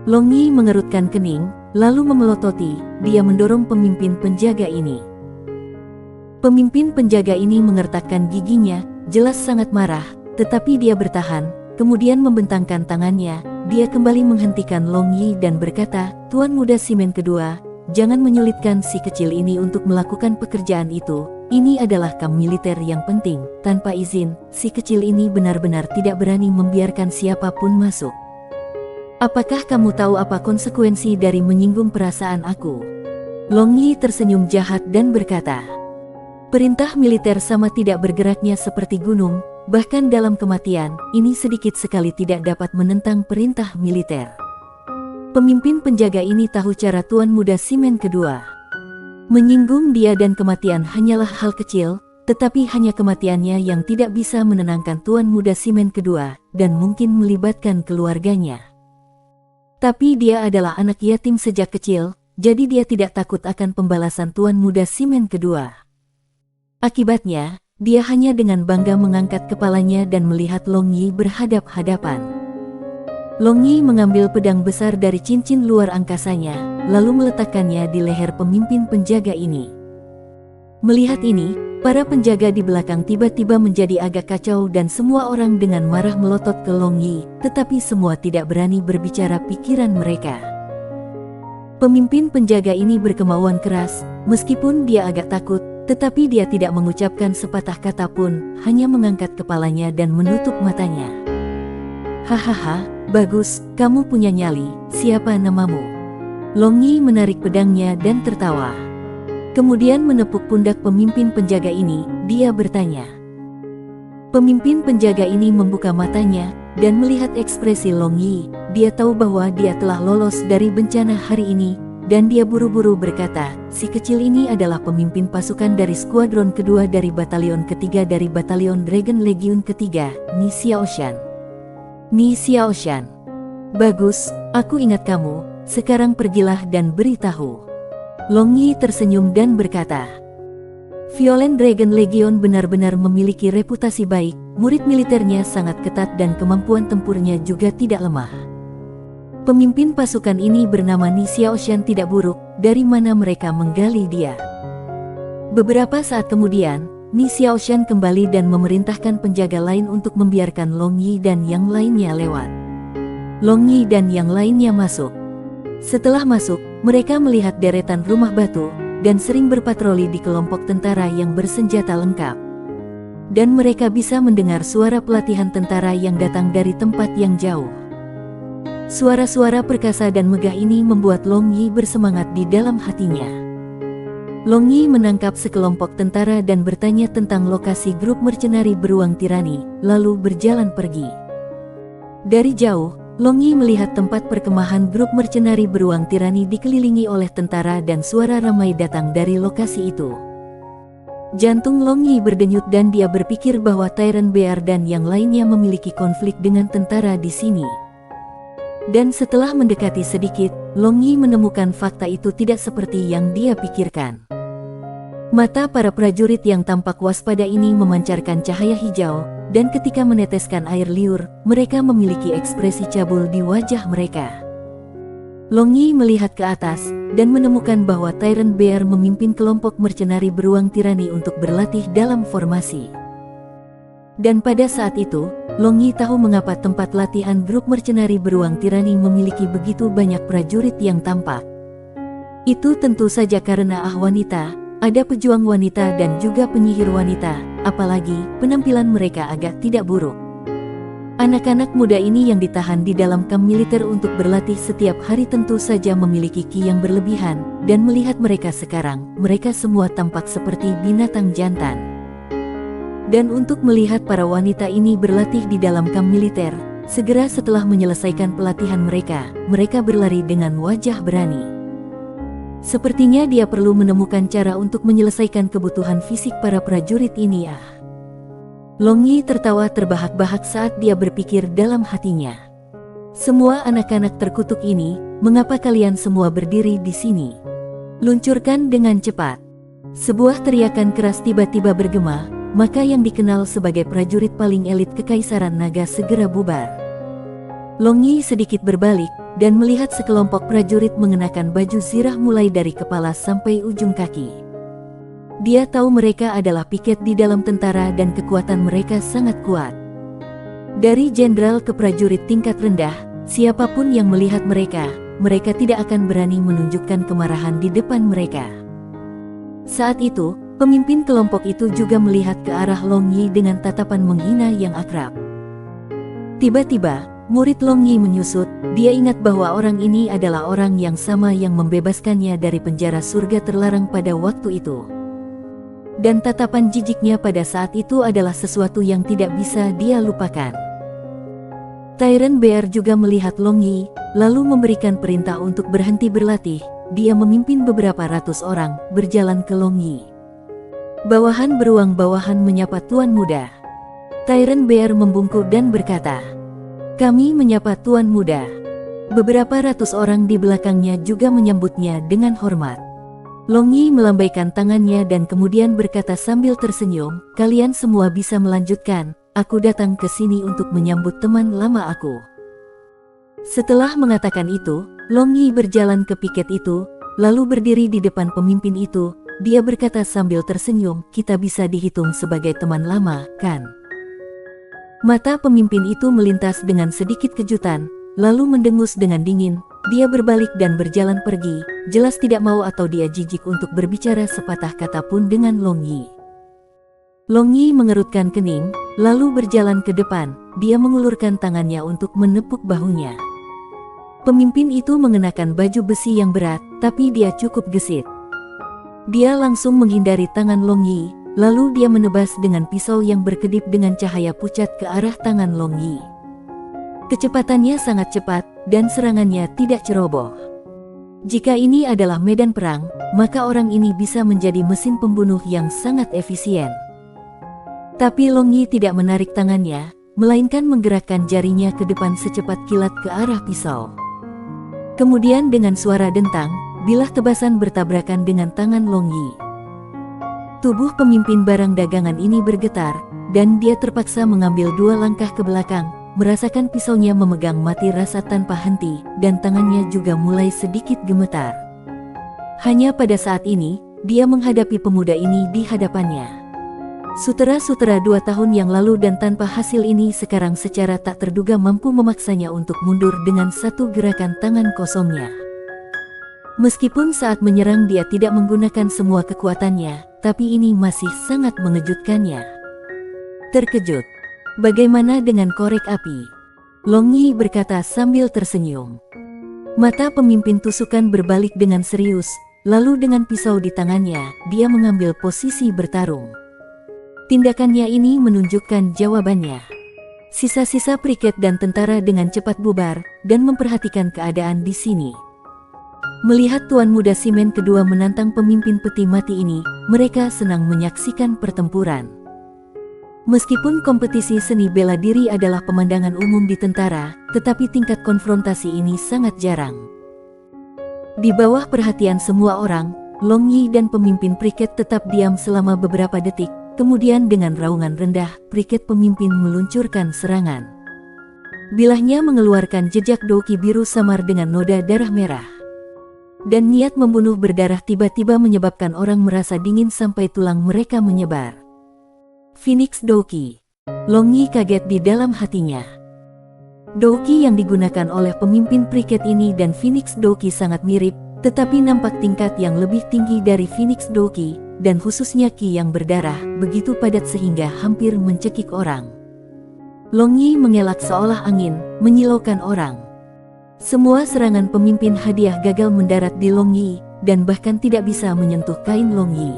Long Yi mengerutkan kening, lalu memelototi, dia mendorong pemimpin penjaga ini. Pemimpin penjaga ini mengertakkan giginya, jelas sangat marah, tetapi dia bertahan, kemudian membentangkan tangannya, dia kembali menghentikan Long Yi dan berkata, "Tuan Muda Simen kedua, jangan menyulitkan si kecil ini untuk melakukan pekerjaan itu, ini adalah kamp militer yang penting, tanpa izin, si kecil ini benar-benar tidak berani membiarkan siapapun masuk. Apakah kamu tahu apa konsekuensi dari menyinggung perasaan aku?" Long Yi tersenyum jahat dan berkata, "Perintah militer sama tidak bergeraknya seperti gunung, bahkan dalam kematian, ini sedikit sekali tidak dapat menentang perintah militer." Pemimpin penjaga ini tahu cara Tuan Muda Simen kedua. Menyinggung dia dan kematian hanyalah hal kecil, tetapi hanya kematiannya yang tidak bisa menenangkan Tuan Muda Simen kedua, dan mungkin melibatkan keluarganya. Tapi dia adalah anak yatim sejak kecil, jadi dia tidak takut akan pembalasan Tuan Muda Simen kedua. Akibatnya, dia hanya dengan bangga mengangkat kepalanya dan melihat Long Yi berhadap-hadapan. Long Yi mengambil pedang besar dari cincin luar angkasanya, lalu meletakkannya di leher pemimpin penjaga ini. Melihat ini, para penjaga di belakang tiba-tiba menjadi agak kacau dan semua orang dengan marah melotot ke Long Yi, tetapi semua tidak berani berbicara pikiran mereka. Pemimpin penjaga ini berkemauan keras, meskipun dia agak takut, tetapi dia tidak mengucapkan sepatah kata pun, hanya mengangkat kepalanya dan menutup matanya. "Hahaha, bagus, kamu punya nyali, siapa namamu?" Long Yi menarik pedangnya dan tertawa. Kemudian menepuk pundak pemimpin penjaga ini, dia bertanya. Pemimpin penjaga ini membuka matanya, dan melihat ekspresi Long Yi, dia tahu bahwa dia telah lolos dari bencana hari ini, dan dia buru-buru berkata, "Si kecil ini adalah pemimpin pasukan dari skuadron kedua dari batalion ketiga dari batalion Dragon Legion ketiga, Ni Xiaoshan." "Ni Xiaoshan. Bagus, aku ingat kamu, sekarang pergilah dan beritahu." Long Yi tersenyum dan berkata, "Violent Dragon Legion benar-benar memiliki reputasi baik, murid militernya sangat ketat dan kemampuan tempurnya juga tidak lemah. Pemimpin pasukan ini bernama Ni Xiaoshan tidak buruk, dari mana mereka menggali dia?" Beberapa saat kemudian, Ni Xiaoshan kembali dan memerintahkan penjaga lain untuk membiarkan Long Yi dan yang lainnya lewat. Long Yi dan yang lainnya masuk. Setelah masuk, mereka melihat deretan rumah batu, dan sering berpatroli di kelompok tentara yang bersenjata lengkap. Dan mereka bisa mendengar suara pelatihan tentara yang datang dari tempat yang jauh. Suara-suara perkasa dan megah ini membuat Long Yi bersemangat di dalam hatinya. Long Yi menangkap sekelompok tentara dan bertanya tentang lokasi grup mercenari beruang tirani, lalu berjalan pergi. Dari jauh, Long Yi melihat tempat perkemahan grup mercenari beruang tirani dikelilingi oleh tentara dan suara ramai datang dari lokasi itu. Jantung Long Yi berdenyut dan dia berpikir bahwa Tyrant Bear dan yang lainnya memiliki konflik dengan tentara di sini. Dan setelah mendekati sedikit, Long Yi menemukan fakta itu tidak seperti yang dia pikirkan. Mata para prajurit yang tampak waspada ini memancarkan cahaya hijau, dan ketika meneteskan air liur, mereka memiliki ekspresi cabul di wajah mereka. Long Yi melihat ke atas, dan menemukan bahwa Tyrant Bear memimpin kelompok mercenari beruang tirani untuk berlatih dalam formasi. Dan pada saat itu, Long Yi tahu mengapa tempat latihan grup mercenari beruang tirani memiliki begitu banyak prajurit yang tampak. Itu tentu saja karena wanita, ada pejuang wanita dan juga penyihir wanita, apalagi penampilan mereka agak tidak buruk. Anak-anak muda ini yang ditahan di dalam kamp militer untuk berlatih setiap hari tentu saja memiliki ki yang berlebihan, dan melihat mereka sekarang, mereka semua tampak seperti binatang jantan. Dan untuk melihat para wanita ini berlatih di dalam kamp militer, segera setelah menyelesaikan pelatihan mereka berlari dengan wajah berani. Sepertinya dia perlu menemukan cara untuk menyelesaikan kebutuhan fisik para prajurit ini. Long Yi tertawa terbahak-bahak saat dia berpikir dalam hatinya. Semua anak-anak terkutuk ini, mengapa kalian semua berdiri di sini? Luncurkan dengan cepat. Sebuah teriakan keras tiba-tiba bergema, maka yang dikenal sebagai prajurit paling elit Kekaisaran Naga segera bubar. Long Yi sedikit berbalik, dan melihat sekelompok prajurit mengenakan baju zirah mulai dari kepala sampai ujung kaki. Dia tahu mereka adalah piket di dalam tentara dan kekuatan mereka sangat kuat. Dari jenderal ke prajurit tingkat rendah, siapapun yang melihat mereka tidak akan berani menunjukkan kemarahan di depan mereka. Saat itu, pemimpin kelompok itu juga melihat ke arah Long Yi dengan tatapan menghina yang akrab. Tiba-tiba, murid Long Yi menyusut, dia ingat bahwa orang ini adalah orang yang sama yang membebaskannya dari penjara surga terlarang pada waktu itu. Dan tatapan jijiknya pada saat itu adalah sesuatu yang tidak bisa dia lupakan. Tyrant Bear juga melihat Long Yi, lalu memberikan perintah untuk berhenti berlatih. Dia memimpin beberapa ratus orang, berjalan ke Long Yi. Bawahan beruang bawahan menyapa Tuan Muda. Tyrant Bear membungkuk dan berkata, "Kami menyapa Tuan Muda." Beberapa ratus orang di belakangnya juga menyambutnya dengan hormat. Long Yi melambaikan tangannya dan kemudian berkata sambil tersenyum, "Kalian semua bisa melanjutkan, aku datang ke sini untuk menyambut teman lama aku." Setelah mengatakan itu, Long Yi berjalan ke piket itu, lalu berdiri di depan pemimpin itu. Dia berkata sambil tersenyum, "Kita bisa dihitung sebagai teman lama, kan?" Mata pemimpin itu melintas dengan sedikit kejutan, lalu mendengus dengan dingin. Dia berbalik dan berjalan pergi, jelas tidak mau atau dia jijik untuk berbicara sepatah kata pun dengan Long Yi. Long Yi mengerutkan kening, lalu berjalan ke depan. Dia mengulurkan tangannya untuk menepuk bahunya. Pemimpin itu mengenakan baju besi yang berat, tapi dia cukup gesit. Dia langsung menghindari tangan Long Yi, lalu dia menebas dengan pisau yang berkedip dengan cahaya pucat ke arah tangan Long Yi. Kecepatannya sangat cepat, dan serangannya tidak ceroboh. Jika ini adalah medan perang, maka orang ini bisa menjadi mesin pembunuh yang sangat efisien. Tapi Long Yi tidak menarik tangannya, melainkan menggerakkan jarinya ke depan secepat kilat ke arah pisau. Kemudian dengan suara dentang, bilah tebasan bertabrakan dengan tangan Long Yi. Tubuh pemimpin barang dagangan ini bergetar, dan dia terpaksa mengambil 2 langkah ke belakang, merasakan pisaunya memegang mati rasa tanpa henti, dan tangannya juga mulai sedikit gemetar. Hanya pada saat ini, dia menghadapi pemuda ini di hadapannya. Sutera-sutera 2 tahun yang lalu dan tanpa hasil ini sekarang secara tak terduga mampu memaksanya untuk mundur dengan satu gerakan tangan kosongnya. Meskipun saat menyerang dia tidak menggunakan semua kekuatannya, tapi ini masih sangat mengejutkannya. Terkejut. "Bagaimana dengan korek api?" Long Yi berkata sambil tersenyum. Mata pemimpin tusukan berbalik dengan serius, lalu dengan pisau di tangannya, dia mengambil posisi bertarung. Tindakannya ini menunjukkan jawabannya. Sisa-sisa priket dan tentara dengan cepat bubar, dan memperhatikan keadaan di sini. Melihat Tuan Muda Simen kedua menantang pemimpin peti mati ini, mereka senang menyaksikan pertempuran. Meskipun kompetisi seni bela diri adalah pemandangan umum di tentara, tetapi tingkat konfrontasi ini sangat jarang. Di bawah perhatian semua orang, Long Yi dan pemimpin priket tetap diam selama beberapa detik, kemudian dengan raungan rendah, priket pemimpin meluncurkan serangan. Bilahnya mengeluarkan jejak Doki biru samar dengan noda darah merah. Dan niat membunuh berdarah tiba-tiba menyebabkan orang merasa dingin sampai tulang mereka menyebar. Phoenix Doki. Long Yi kaget di dalam hatinya. Doki yang digunakan oleh pemimpin Priket ini dan Phoenix Doki sangat mirip, tetapi nampak tingkat yang lebih tinggi dari Phoenix Doki, dan khususnya Ki yang berdarah, begitu padat sehingga hampir mencekik orang. Long Yi mengelak seolah angin, menyilaukan orang. Semua serangan pemimpin hadiah gagal mendarat di Long Yi, dan bahkan tidak bisa menyentuh kain Long Yi.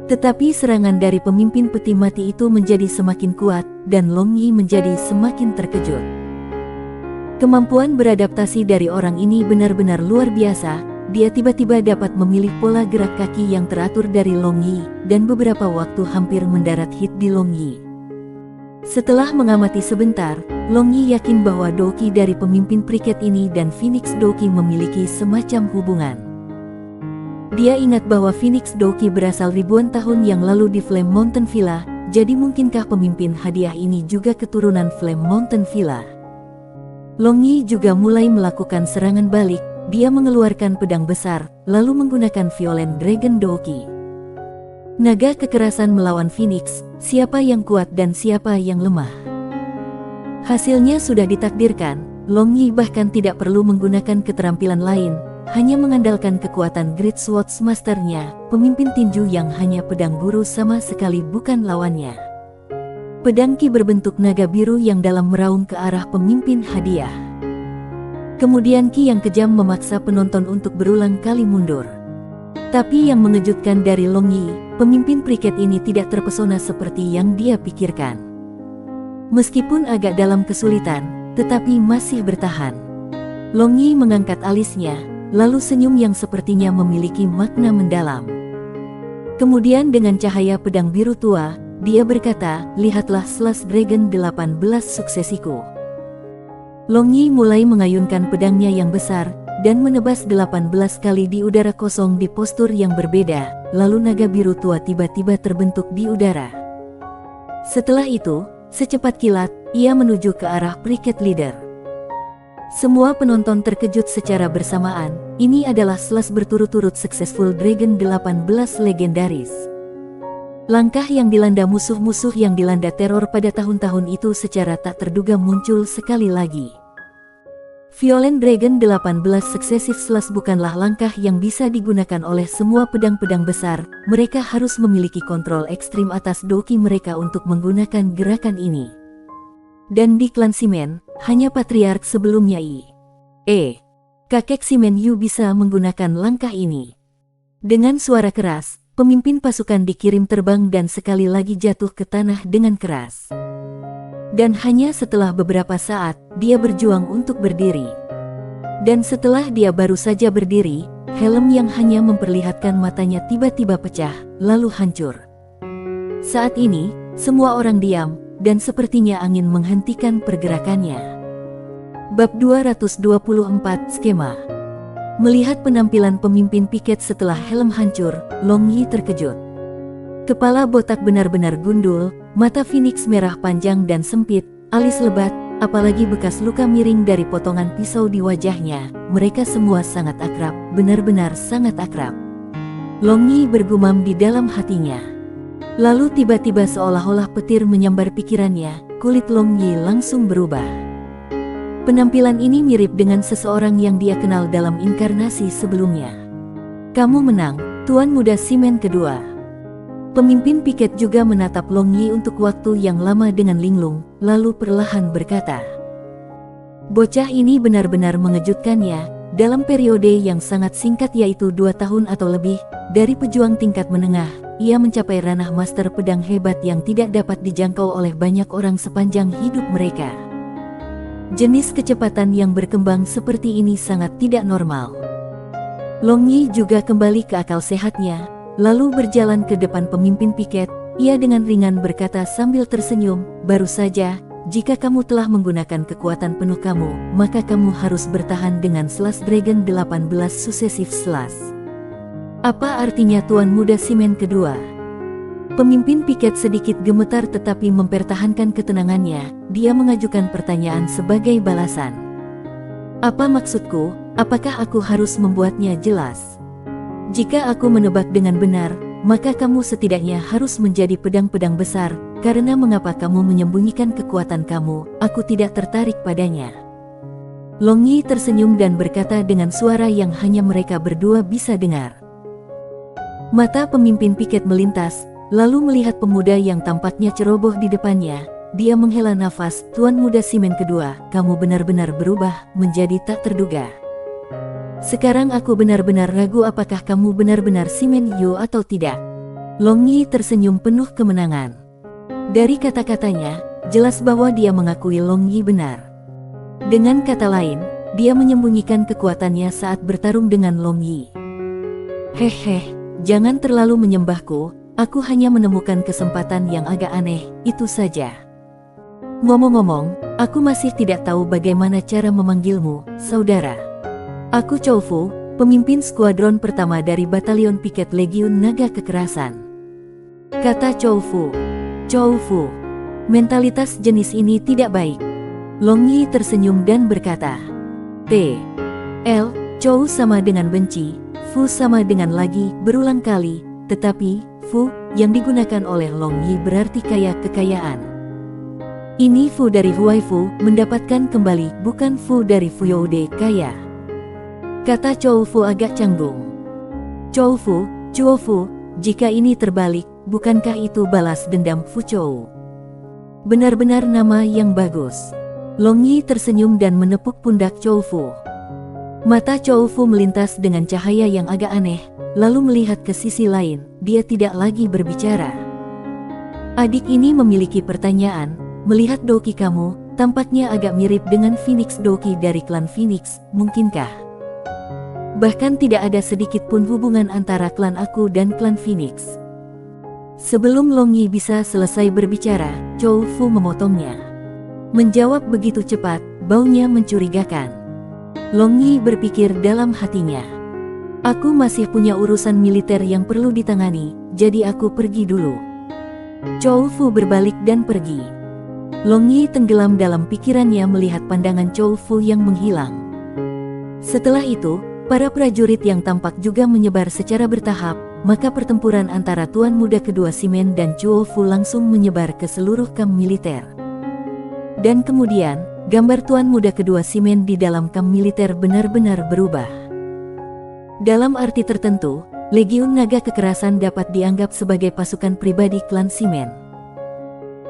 Tetapi serangan dari pemimpin peti mati itu menjadi semakin kuat, dan Long Yi menjadi semakin terkejut. Kemampuan beradaptasi dari orang ini benar-benar luar biasa. Dia tiba-tiba dapat memilih pola gerak kaki yang teratur dari Long Yi, dan beberapa waktu hampir mendarat hit di Long Yi. Setelah mengamati sebentar, Long Yi yakin bahwa Doki dari pemimpin Priket ini dan Phoenix Doki memiliki semacam hubungan. Dia ingat bahwa Phoenix Doki berasal ribuan tahun yang lalu di Flame Mountain Villa, jadi mungkinkah pemimpin hadiah ini juga keturunan Flame Mountain Villa? Long Yi juga mulai melakukan serangan balik. Dia mengeluarkan pedang besar, lalu menggunakan Violent Dragon Doki. Naga kekerasan melawan Phoenix, siapa yang kuat dan siapa yang lemah. Hasilnya sudah ditakdirkan, Long Yi bahkan tidak perlu menggunakan keterampilan lain, hanya mengandalkan kekuatan Great Swords Master-nya, pemimpin tinju yang hanya pedang guru sama sekali bukan lawannya. Pedang Ki berbentuk naga biru yang dalam meraung ke arah pemimpin hadiah. Kemudian Ki yang kejam memaksa penonton untuk berulang kali mundur. Tapi yang mengejutkan dari Long Yi, pemimpin Priket ini tidak terpesona seperti yang dia pikirkan. Meskipun agak dalam kesulitan, tetapi masih bertahan. Long Yi mengangkat alisnya, lalu senyum yang sepertinya memiliki makna mendalam. Kemudian dengan cahaya pedang biru tua, dia berkata, "Lihatlah Slash Dragon 18 suksesiku." Long Yi mulai mengayunkan pedangnya yang besar, dan menebas 18 kali di udara kosong di postur yang berbeda, lalu naga biru tua tiba-tiba terbentuk di udara. Setelah itu, secepat kilat, ia menuju ke arah Priket Leader. Semua penonton terkejut secara bersamaan, ini adalah Slash berturut-turut Successful Dragon 18 legendaris. Langkah yang dilanda musuh-musuh yang dilanda teror pada tahun-tahun itu secara tak terduga muncul sekali lagi. Violent Dragon 18 Successive Slash bukanlah langkah yang bisa digunakan oleh semua pedang-pedang besar, mereka harus memiliki kontrol ekstrim atas doki mereka untuk menggunakan gerakan ini. Dan di klan Shimen, hanya Patriark sebelumnya kakek Shimen Yu bisa menggunakan langkah ini. Dengan suara keras, pemimpin pasukan dikirim terbang dan sekali lagi jatuh ke tanah dengan keras. Dan hanya setelah beberapa saat, dia berjuang untuk berdiri. Dan setelah dia baru saja berdiri, helm yang hanya memperlihatkan matanya tiba-tiba pecah, lalu hancur. Saat ini, semua orang diam, dan sepertinya angin menghentikan pergerakannya. Bab 224 Skema. Melihat penampilan pemimpin piket setelah helm hancur, Long Yi terkejut. Kepala botak benar-benar gundul, mata Phoenix merah panjang dan sempit, alis lebat, apalagi bekas luka miring dari potongan pisau di wajahnya. Mereka semua sangat akrab, benar-benar sangat akrab. Long Yi bergumam di dalam hatinya. Lalu tiba-tiba seolah-olah petir menyambar pikirannya, kulit Long Yi langsung berubah. Penampilan ini mirip dengan seseorang yang dia kenal dalam inkarnasi sebelumnya. "Kamu menang, Tuan Muda Shimen kedua." Pemimpin piket juga menatap Long Yi untuk waktu yang lama dengan linglung, lalu perlahan berkata, "Bocah ini benar-benar mengejutkannya, dalam periode yang sangat singkat yaitu 2 tahun atau lebih, dari pejuang tingkat menengah, ia mencapai ranah master pedang hebat yang tidak dapat dijangkau oleh banyak orang sepanjang hidup mereka. Jenis kecepatan yang berkembang seperti ini sangat tidak normal." Long Yi juga kembali ke akal sehatnya, lalu berjalan ke depan pemimpin piket. Ia dengan ringan berkata sambil tersenyum, "Baru saja, jika kamu telah menggunakan kekuatan penuh kamu, maka kamu harus bertahan dengan Slash Dragon 18 Successive Slash." "Apa artinya Tuan Muda Shimen kedua?" Pemimpin piket sedikit gemetar tetapi mempertahankan ketenangannya. Dia mengajukan pertanyaan sebagai balasan. Apa maksudku? Apakah aku harus membuatnya jelas? Jika aku menebak dengan benar, maka kamu setidaknya harus menjadi pedang-pedang besar. Karena mengapa kamu menyembunyikan kekuatan kamu? Aku tidak tertarik padanya. Long Yi tersenyum dan berkata dengan suara yang hanya mereka berdua bisa dengar. Mata pemimpin piket melintas, lalu melihat pemuda yang tampaknya ceroboh di depannya. Dia menghela nafas. Tuan muda Simen kedua, kamu benar-benar berubah menjadi tak terduga. Sekarang aku benar-benar ragu apakah kamu benar-benar Simen Yu atau tidak. Long Yi tersenyum penuh kemenangan. Dari kata-katanya, jelas bahwa dia mengakui Long Yi benar. Dengan kata lain, dia menyembunyikan kekuatannya saat bertarung dengan Long Yi. Hehe, jangan terlalu menyembahku, aku hanya menemukan kesempatan yang agak aneh, itu saja. Ngomong-ngomong, aku masih tidak tahu bagaimana cara memanggilmu, saudara. Aku Chow Fu, pemimpin skuadron pertama dari Batalion Piket Legiun Naga Kekerasan. Kata Chow Fu. Chow Fu. Mentalitas jenis ini tidak baik. Long Yi tersenyum dan berkata, Chow sama dengan benci, Fu sama dengan lagi, berulang kali, tetapi, Fu, yang digunakan oleh Long Yi berarti kaya kekayaan. Ini Fu dari Huai Fu, mendapatkan kembali, bukan Fu dari Fuyoude, kaya. Kata Chow Fu agak canggung. Chow Fu, jika ini terbalik, bukankah itu balas dendam Fu Chow? Benar-benar nama yang bagus. Long Yi tersenyum dan menepuk pundak Chow Fu. Mata Chow Fu melintas dengan cahaya yang agak aneh, lalu melihat ke sisi lain. Dia tidak lagi berbicara. Adik ini memiliki pertanyaan, melihat Doki kamu, tampaknya agak mirip dengan Phoenix Doki dari klan Phoenix, mungkinkah? Bahkan tidak ada sedikit pun hubungan antara klan aku dan klan Phoenix. Sebelum Long Yi bisa selesai berbicara, Chow Fu memotongnya. Menjawab begitu cepat, baunya mencurigakan. Long Yi berpikir dalam hatinya. Aku masih punya urusan militer yang perlu ditangani, jadi aku pergi dulu. Chow Fu berbalik dan pergi. Long Yi tenggelam dalam pikirannya melihat pandangan Chow Fu yang menghilang. Setelah itu, para prajurit yang tampak juga menyebar secara bertahap, maka pertempuran antara Tuan Muda kedua Simen dan Chow Fu langsung menyebar ke seluruh kamp militer. Dan kemudian, gambar Tuan Muda kedua Simen di dalam kamp militer benar-benar berubah. Dalam arti tertentu, Legiun Naga Kekerasan dapat dianggap sebagai pasukan pribadi klan Simen.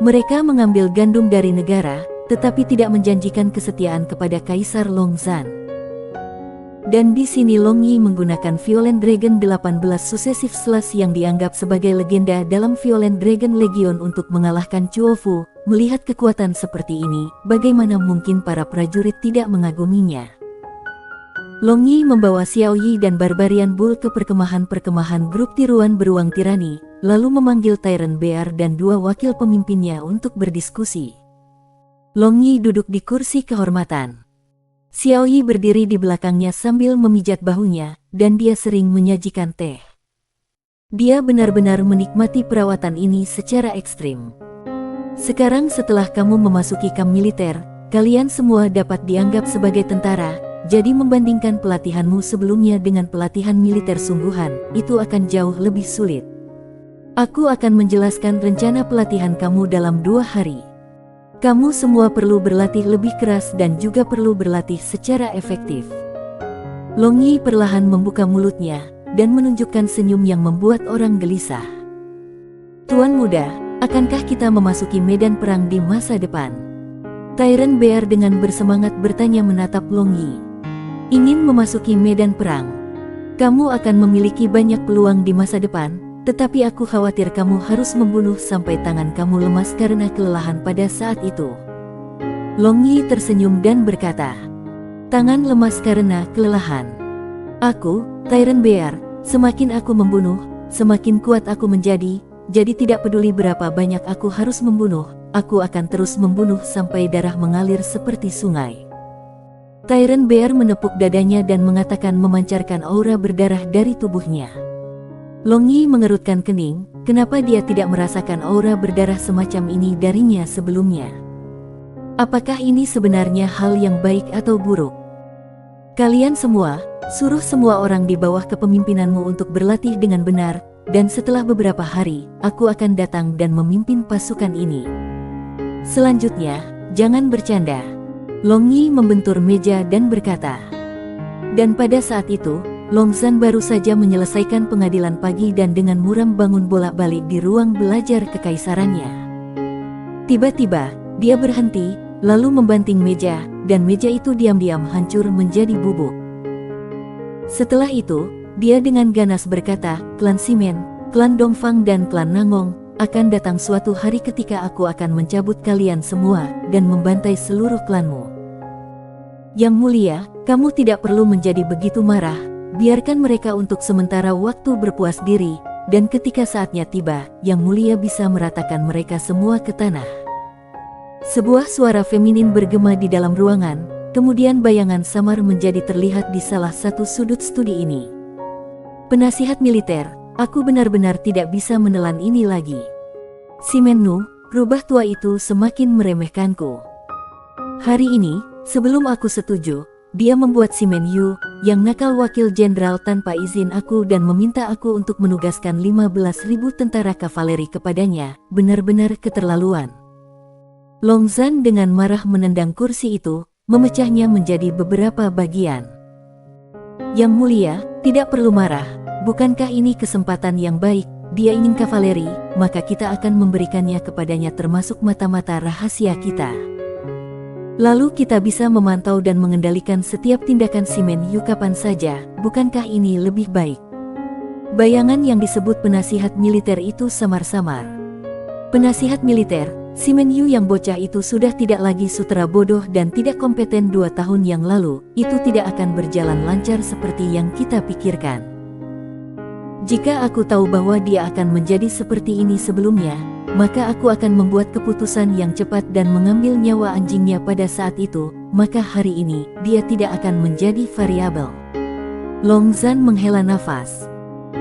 Mereka mengambil gandum dari negara, tetapi tidak menjanjikan kesetiaan kepada Kaisar Longzhan. Dan di sini Long Yi menggunakan Violent Dragon 18 Successive Slash yang dianggap sebagai legenda dalam Violent Dragon Legion untuk mengalahkan Chow Fu. Melihat kekuatan seperti ini, bagaimana mungkin para prajurit tidak mengaguminya? Long Yi membawa Xiao Yi dan Barbarian Bull ke perkemahan-perkemahan grup tiruan beruang tirani, lalu memanggil Tyrant Bear dan dua wakil pemimpinnya untuk berdiskusi. Long Yi duduk di kursi kehormatan. Xiao Yi berdiri di belakangnya sambil memijat bahunya, dan dia sering menyajikan teh. Dia benar-benar menikmati perawatan ini secara ekstrim. Sekarang setelah kamu memasuki kamp militer, kalian semua dapat dianggap sebagai tentara, jadi membandingkan pelatihanmu sebelumnya dengan pelatihan militer sungguhan, itu akan jauh lebih sulit. Aku akan menjelaskan rencana pelatihan kamu dalam 2 hari. Kamu semua perlu berlatih lebih keras dan juga perlu berlatih secara efektif. Long Yi perlahan membuka mulutnya, dan menunjukkan senyum yang membuat orang gelisah. Tuan Muda, akankah kita memasuki medan perang di masa depan? Tyrant Bear dengan bersemangat bertanya menatap Long Yi. Ingin memasuki medan perang? Kamu akan memiliki banyak peluang di masa depan, tetapi aku khawatir kamu harus membunuh sampai tangan kamu lemas karena kelelahan pada saat itu. Long Yi tersenyum dan berkata, tangan lemas karena kelelahan. Aku, Tyrant Bear, semakin aku membunuh, semakin kuat aku menjadi, jadi tidak peduli berapa banyak aku harus membunuh, aku akan terus membunuh sampai darah mengalir seperti sungai. Tyrant Bear menepuk dadanya dan mengatakan memancarkan aura berdarah dari tubuhnya. Long Yi mengerutkan kening, kenapa dia tidak merasakan aura berdarah semacam ini darinya sebelumnya? Apakah ini sebenarnya hal yang baik atau buruk? Kalian semua, suruh semua orang di bawah kepemimpinanmu untuk berlatih dengan benar, dan setelah beberapa hari, aku akan datang dan memimpin pasukan ini. Selanjutnya, jangan bercanda. Long Yi membentur meja dan berkata. Dan pada saat itu, Long Zhan baru saja menyelesaikan pengadilan pagi dan dengan muram bangun bolak-balik di ruang belajar kekaisarannya. Tiba-tiba, dia berhenti, lalu membanting meja, dan meja itu diam-diam hancur menjadi bubuk. Setelah itu, dia dengan ganas berkata, klan Simen, klan Dongfang dan klan Nangong, akan datang suatu hari ketika aku akan mencabut kalian semua, dan membantai seluruh klanmu. Yang mulia, kamu tidak perlu menjadi begitu marah. Biarkan mereka untuk sementara waktu berpuas diri, dan ketika saatnya tiba, Yang Mulia bisa meratakan mereka semua ke tanah. Sebuah suara feminin bergema di dalam ruangan, kemudian bayangan samar menjadi terlihat di salah satu sudut studi ini. Penasihat militer, aku benar-benar tidak bisa menelan ini lagi. Simen Nu, rubah tua itu semakin meremehkanku. Hari ini, sebelum aku setuju, dia membuat Simen Yu, yang nakal wakil jenderal tanpa izin aku dan meminta aku untuk menugaskan 15.000 tentara kavaleri kepadanya, benar-benar keterlaluan. Long Zhan dengan marah menendang kursi itu, memecahnya menjadi beberapa bagian. Yang mulia, tidak perlu marah, bukankah ini kesempatan yang baik? Dia ingin kavaleri, maka kita akan memberikannya kepadanya termasuk mata-mata rahasia kita. Lalu kita bisa memantau dan mengendalikan setiap tindakan Simen Yu kapan saja, bukankah ini lebih baik? Bayangan yang disebut penasihat militer itu samar-samar. Penasihat militer, Simen Yu yang bocah itu sudah tidak lagi sutera bodoh dan tidak kompeten 2 tahun yang lalu, itu tidak akan berjalan lancar seperti yang kita pikirkan. Jika aku tahu bahwa dia akan menjadi seperti ini sebelumnya, maka aku akan membuat keputusan yang cepat dan mengambil nyawa anjingnya pada saat itu, maka hari ini, dia tidak akan menjadi variabel. Long Zhan menghela nafas.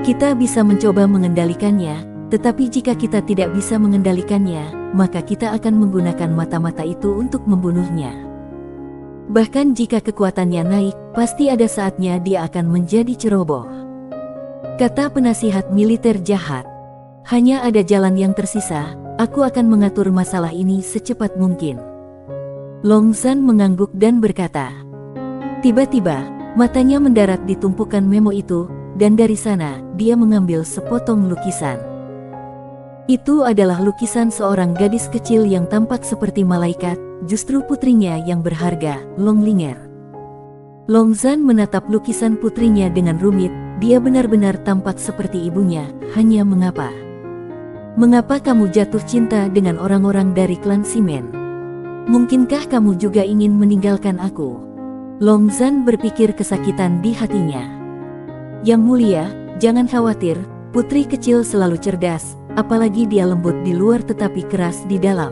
Kita bisa mencoba mengendalikannya, tetapi jika kita tidak bisa mengendalikannya, maka kita akan menggunakan mata-mata itu untuk membunuhnya. Bahkan jika kekuatannya naik, pasti ada saatnya dia akan menjadi ceroboh. Kata penasihat militer jahat. Hanya ada jalan yang tersisa, aku akan mengatur masalah ini secepat mungkin. Long Zhan mengangguk dan berkata. Tiba-tiba, matanya mendarat di tumpukan memo itu, dan dari sana, dia mengambil sepotong lukisan. Itu adalah lukisan seorang gadis kecil yang tampak seperti malaikat, justru putrinya yang berharga, Long Linger. Long Zhan menatap lukisan putrinya dengan rumit, dia benar-benar tampak seperti ibunya, hanya mengapa? Mengapa kamu jatuh cinta dengan orang-orang dari klan Simen? Mungkinkah kamu juga ingin meninggalkan aku? Long Zhan berpikir kesakitan di hatinya. Yang mulia, jangan khawatir, putri kecil selalu cerdas, apalagi dia lembut di luar tetapi keras di dalam.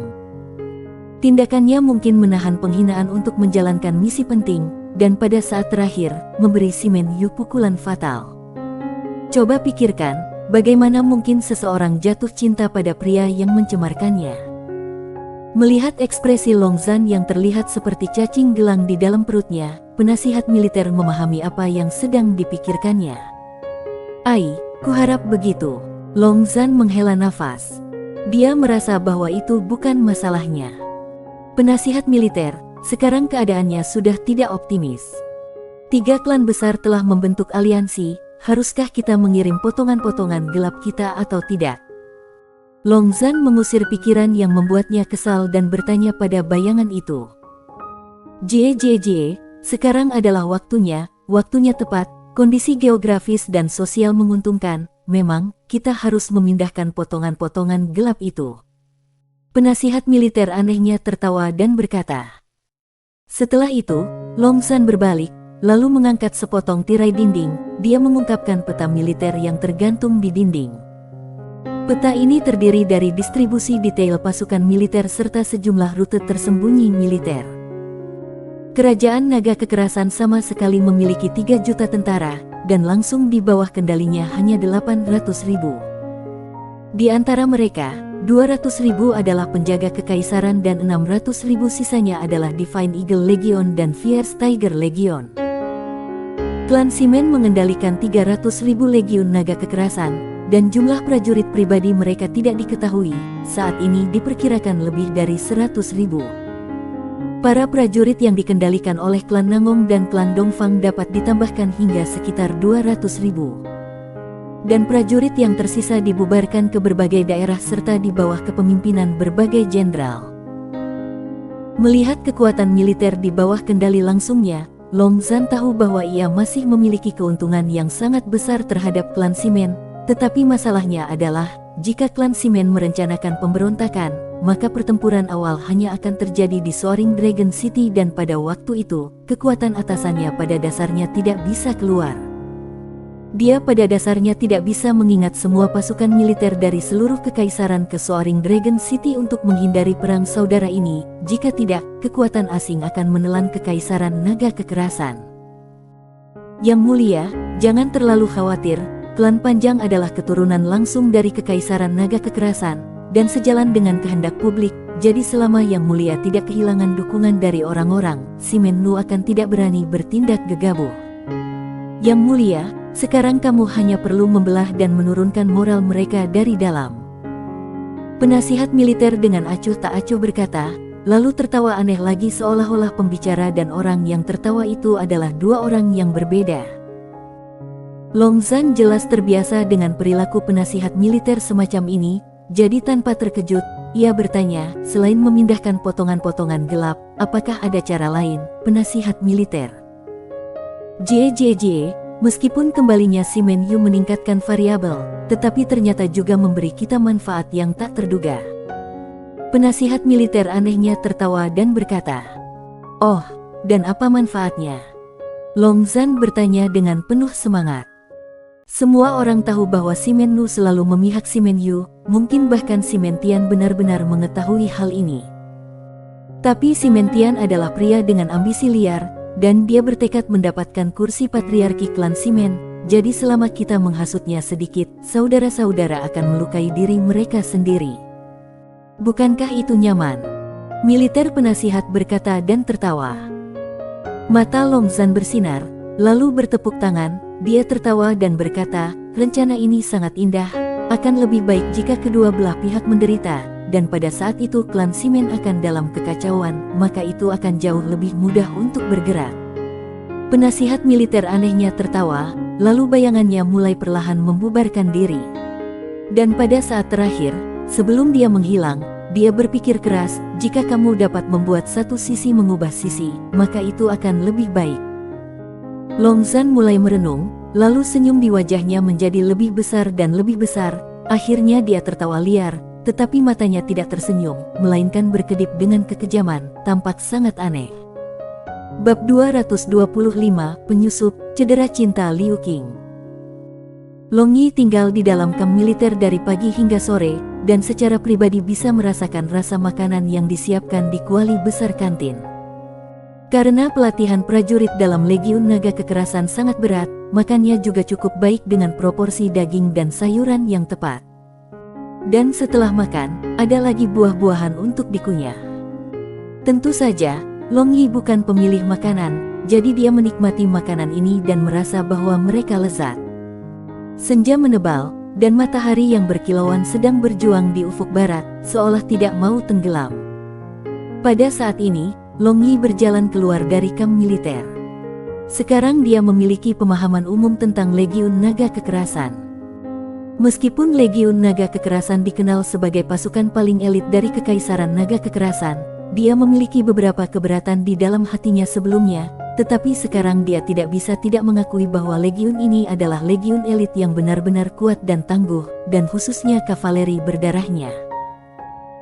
Tindakannya mungkin menahan penghinaan untuk menjalankan misi penting, dan pada saat terakhir, memberi Simen Yu pukulan fatal. Coba pikirkan, bagaimana mungkin seseorang jatuh cinta pada pria yang mencemarkannya? Melihat ekspresi Long Zhan yang terlihat seperti cacing gelang di dalam perutnya, penasihat militer memahami apa yang sedang dipikirkannya. Ai, kuharap begitu. Long Zhan menghela nafas. Dia merasa bahwa itu bukan masalahnya. Penasihat militer, sekarang keadaannya sudah tidak optimis. 3 klan besar telah membentuk aliansi. Haruskah kita mengirim potongan-potongan gelap kita atau tidak? Long Zhan mengusir pikiran yang membuatnya kesal dan bertanya pada bayangan itu. JJJ, sekarang adalah waktunya tepat, kondisi geografis dan sosial menguntungkan, memang, kita harus memindahkan potongan-potongan gelap itu. Penasihat militer anehnya tertawa dan berkata. Setelah itu, Long Zhan berbalik, lalu mengangkat sepotong tirai dinding, dia mengungkapkan peta militer yang tergantung di dinding. Peta ini terdiri dari distribusi detail pasukan militer serta sejumlah rute tersembunyi militer. Kerajaan Naga Kekerasan sama sekali memiliki 3 juta tentara, dan langsung di bawah kendalinya hanya 800.000. Di antara mereka, 200.000 adalah penjaga kekaisaran dan 600.000 sisanya adalah Divine Eagle Legion dan Fierce Tiger Legion. Klan Simen mengendalikan 300.000 legiun naga kekerasan, dan jumlah prajurit pribadi mereka tidak diketahui. Saat ini diperkirakan lebih dari 100.000. Para prajurit yang dikendalikan oleh klan Nangong dan klan Dongfang dapat ditambahkan hingga sekitar 200.000. Dan prajurit yang tersisa dibubarkan ke berbagai daerah serta di bawah kepemimpinan berbagai jenderal. Melihat kekuatan militer di bawah kendali langsungnya, Long Zhan tahu bahwa ia masih memiliki keuntungan yang sangat besar terhadap klan Simen, tetapi masalahnya adalah, jika klan Simen merencanakan pemberontakan, maka pertempuran awal hanya akan terjadi di Soaring Dragon City dan pada waktu itu, kekuatan atasannya pada dasarnya tidak bisa keluar. Dia pada dasarnya tidak bisa mengingat semua pasukan militer dari seluruh kekaisaran ke Soaring Dragon City untuk menghindari perang saudara ini. Jika tidak, kekuatan asing akan menelan kekaisaran naga kekerasan. Yang mulia, jangan terlalu khawatir, klan Panjang adalah keturunan langsung dari kekaisaran naga kekerasan, dan sejalan dengan kehendak publik, jadi selama Yang Mulia tidak kehilangan dukungan dari orang-orang, Simen Nu akan tidak berani bertindak gegabah. Yang Mulia, sekarang kamu hanya perlu membelah dan menurunkan moral mereka dari dalam. Penasihat militer dengan acuh tak acuh berkata, lalu tertawa aneh lagi seolah-olah pembicara dan orang yang tertawa itu adalah dua orang yang berbeda. Long Zhan jelas terbiasa dengan perilaku penasihat militer semacam ini, jadi tanpa terkejut, ia bertanya, selain memindahkan potongan-potongan gelap, apakah ada cara lain, penasihat militer? JJJ, meskipun kembalinya Simen Yu meningkatkan variabel, tetapi ternyata juga memberi kita manfaat yang tak terduga. Penasihat militer anehnya tertawa dan berkata, oh, dan apa manfaatnya? Long Zhan bertanya dengan penuh semangat. Semua orang tahu bahwa Simen Nu selalu memihak Simen Yu, mungkin bahkan Simen Tian benar-benar mengetahui hal ini. Tapi Simen Tian adalah pria dengan ambisi liar, dan dia bertekad mendapatkan kursi patriarki klan Simen, jadi selama kita menghasutnya sedikit, saudara-saudara akan melukai diri mereka sendiri. Bukankah itu nyaman? Militer penasihat berkata dan tertawa. Mata Long Zhan bersinar, lalu bertepuk tangan, dia tertawa dan berkata, rencana ini sangat indah, akan lebih baik jika kedua belah pihak menderita, dan pada saat itu klan Simen akan dalam kekacauan, maka itu akan jauh lebih mudah untuk bergerak. Penasihat militer anehnya tertawa, lalu bayangannya mulai perlahan membubarkan diri. Dan pada saat terakhir, sebelum dia menghilang, dia berpikir keras, jika kamu dapat membuat satu sisi mengubah sisi, maka itu akan lebih baik. Long Zhan mulai merenung, lalu senyum di wajahnya menjadi lebih besar dan lebih besar, akhirnya dia tertawa liar, tetapi matanya tidak tersenyum, melainkan berkedip dengan kekejaman, tampak sangat aneh. Bab 225, Penyusup, Cedera Cinta Liu Qing. Long Yi tinggal di dalam kamp militer dari pagi hingga sore, dan secara pribadi bisa merasakan rasa makanan yang disiapkan di kuali besar kantin. Karena pelatihan prajurit dalam Legiun Naga Kekerasan sangat berat, makannya juga cukup baik dengan proporsi daging dan sayuran yang tepat. Dan setelah makan, ada lagi buah-buahan untuk dikunyah. Tentu saja, Long Yi bukan pemilih makanan, jadi dia menikmati makanan ini dan merasa bahwa mereka lezat. Senja menebal, dan matahari yang berkilauan sedang berjuang di ufuk barat, seolah tidak mau tenggelam. Pada saat ini, Long Yi berjalan keluar dari kamp militer. Sekarang dia memiliki pemahaman umum tentang Legiun Naga Kekerasan. Meskipun Legiun Naga Kekerasan dikenal sebagai pasukan paling elit dari Kekaisaran Naga Kekerasan, dia memiliki beberapa keberatan di dalam hatinya sebelumnya, tetapi sekarang dia tidak bisa tidak mengakui bahwa legiun ini adalah legiun elit yang benar-benar kuat dan tangguh, dan khususnya kavaleri berdarahnya.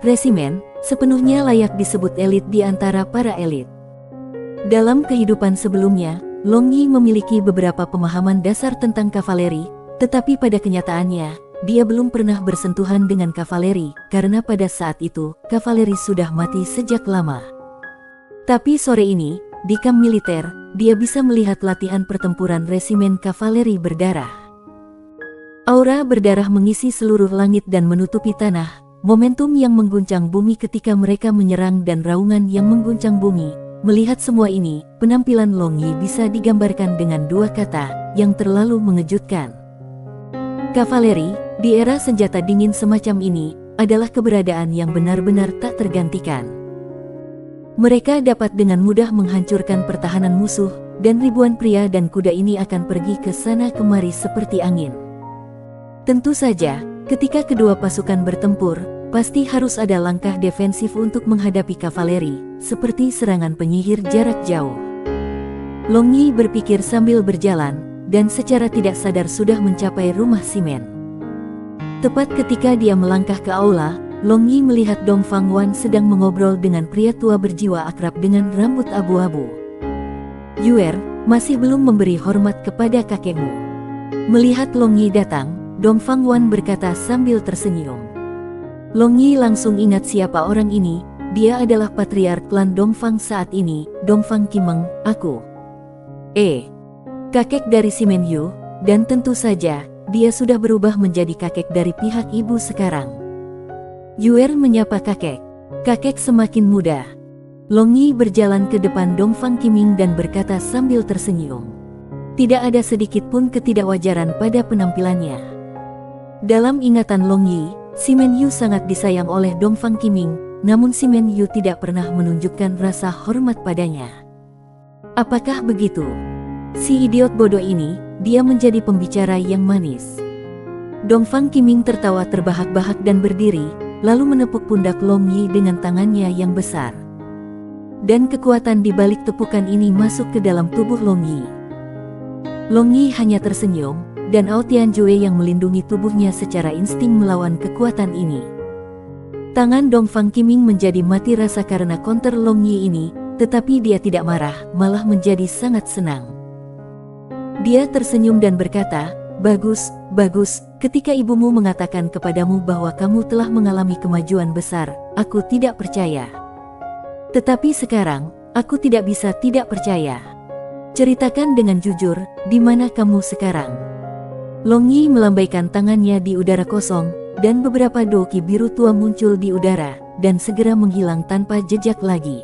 Resimen, sepenuhnya layak disebut elit di antara para elit. Dalam kehidupan sebelumnya, Long Yi memiliki beberapa pemahaman dasar tentang kavaleri, tetapi pada kenyataannya, dia belum pernah bersentuhan dengan kavaleri, karena pada saat itu, kavaleri sudah mati sejak lama. Tapi sore ini, di kamp militer, dia bisa melihat latihan pertempuran resimen kavaleri berdarah. Aura berdarah mengisi seluruh langit dan menutupi tanah, momentum yang mengguncang bumi ketika mereka menyerang dan raungan yang mengguncang bumi. Melihat semua ini, penampilan Long Yi bisa digambarkan dengan dua kata yang terlalu mengejutkan. Kavaleri, di era senjata dingin semacam ini, adalah keberadaan yang benar-benar tak tergantikan. Mereka dapat dengan mudah menghancurkan pertahanan musuh, dan ribuan pria dan kuda ini akan pergi ke sana kemari seperti angin. Tentu saja, ketika kedua pasukan bertempur, pasti harus ada langkah defensif untuk menghadapi kavaleri, seperti serangan penyihir jarak jauh. Long Yi berpikir sambil berjalan, dan secara tidak sadar sudah mencapai rumah simen. Tepat ketika dia melangkah ke aula, Long Yi melihat Dong Fangwan sedang mengobrol dengan pria tua berjiwa akrab dengan rambut abu-abu. "Yuer, masih belum memberi hormat kepada kakekmu." Melihat Long Yi datang, Dong Fangwan berkata sambil tersenyum. Long Yi langsung ingat siapa orang ini. Dia adalah patriark klan Dongfang saat ini, Dongfang Kimeng, aku. Kakek dari Simen Yu, dan tentu saja, dia sudah berubah menjadi kakek dari pihak ibu sekarang. Yuer menyapa kakek. Kakek semakin muda. Long Yi berjalan ke depan Dongfang Kiming dan berkata sambil tersenyum. Tidak ada sedikit pun ketidakwajaran pada penampilannya. Dalam ingatan Long Yi, Simen Yu sangat disayang oleh Dongfang Kiming, namun Simen Yu tidak pernah menunjukkan rasa hormat padanya. Apakah begitu? Si idiot bodoh ini, dia menjadi pembicara yang manis. Dongfang Kiming tertawa terbahak-bahak dan berdiri, lalu menepuk pundak Long Yi dengan tangannya yang besar. Dan kekuatan di balik tepukan ini masuk ke dalam tubuh Long Yi. Long Yi hanya tersenyum, dan Ao Tianjue yang melindungi tubuhnya secara insting melawan kekuatan ini. Tangan Dongfang Kiming menjadi mati rasa karena counter Long Yi ini, tetapi dia tidak marah, malah menjadi sangat senang. Dia tersenyum dan berkata, "Bagus, bagus, ketika ibumu mengatakan kepadamu bahwa kamu telah mengalami kemajuan besar, aku tidak percaya. Tetapi sekarang, aku tidak bisa tidak percaya. Ceritakan dengan jujur, di mana kamu sekarang?" Long Yi melambaikan tangannya di udara kosong, dan beberapa doki biru tua muncul di udara, dan segera menghilang tanpa jejak lagi.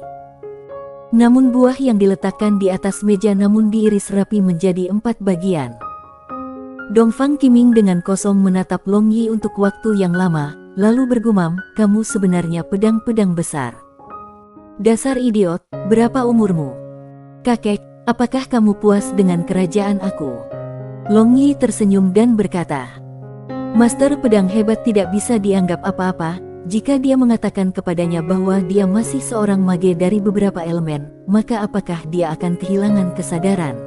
Namun buah yang diletakkan di atas meja namun diiris rapi menjadi 4 bagian. Dongfang Kiming dengan kosong menatap Long Yi untuk waktu yang lama, lalu bergumam, "Kamu sebenarnya pedang-pedang besar. Dasar idiot, berapa umurmu?" "Kakek, apakah kamu puas dengan kerajaan aku?" Long Yi tersenyum dan berkata, "Master pedang hebat tidak bisa dianggap apa-apa. Jika dia mengatakan kepadanya bahwa dia masih seorang mage dari beberapa elemen, maka apakah dia akan kehilangan kesadaran?"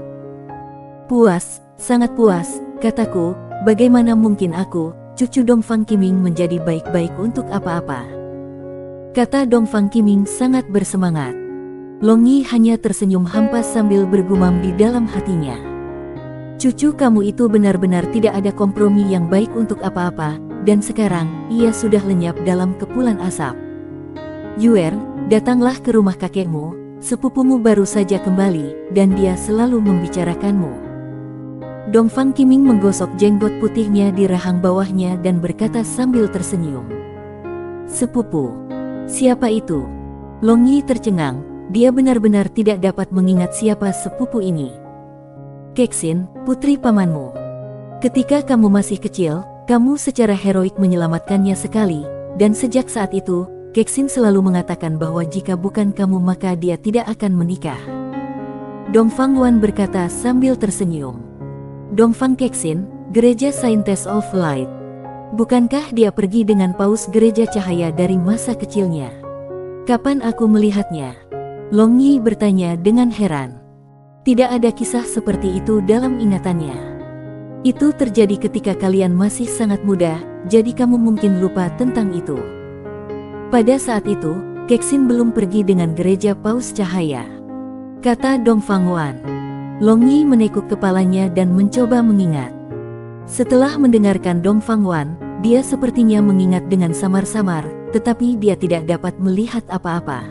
"Puas, sangat puas," kataku. "Bagaimana mungkin aku, cucu Dongfang Kiming menjadi baik-baik untuk apa-apa?" Kata Dongfang Kiming sangat bersemangat. Long Yi hanya tersenyum hampa sambil bergumam di dalam hatinya. "Cucu kamu itu benar-benar tidak ada kompromi yang baik untuk apa-apa. Dan sekarang, ia sudah lenyap dalam kepulan asap." "Yuer, datanglah ke rumah kakekmu, sepupumu baru saja kembali, dan dia selalu membicarakanmu." Dongfang Kiming menggosok jenggot putihnya di rahang bawahnya dan berkata sambil tersenyum, "Sepupu? Siapa itu?" Long Yi tercengang, dia benar-benar tidak dapat mengingat siapa sepupu ini. "Kexin, putri pamanmu. Ketika kamu masih kecil, kamu secara heroik menyelamatkannya sekali, dan sejak saat itu, Kexin selalu mengatakan bahwa jika bukan kamu maka dia tidak akan menikah." Dongfang Wan berkata sambil tersenyum. "Dongfang Kexin, Gereja Saintes of Light. Bukankah dia pergi dengan paus gereja cahaya dari masa kecilnya? Kapan aku melihatnya?" Long Yi bertanya dengan heran. Tidak ada kisah seperti itu dalam ingatannya. Itu terjadi ketika kalian masih sangat muda, jadi kamu mungkin lupa tentang itu. Pada saat itu, Kexin belum pergi dengan gereja paus cahaya, kata Dongfang Wan. Long Yi menekuk kepalanya dan mencoba mengingat. Setelah mendengarkan Dongfang Wan, dia sepertinya mengingat dengan samar-samar, tetapi dia tidak dapat melihat apa-apa.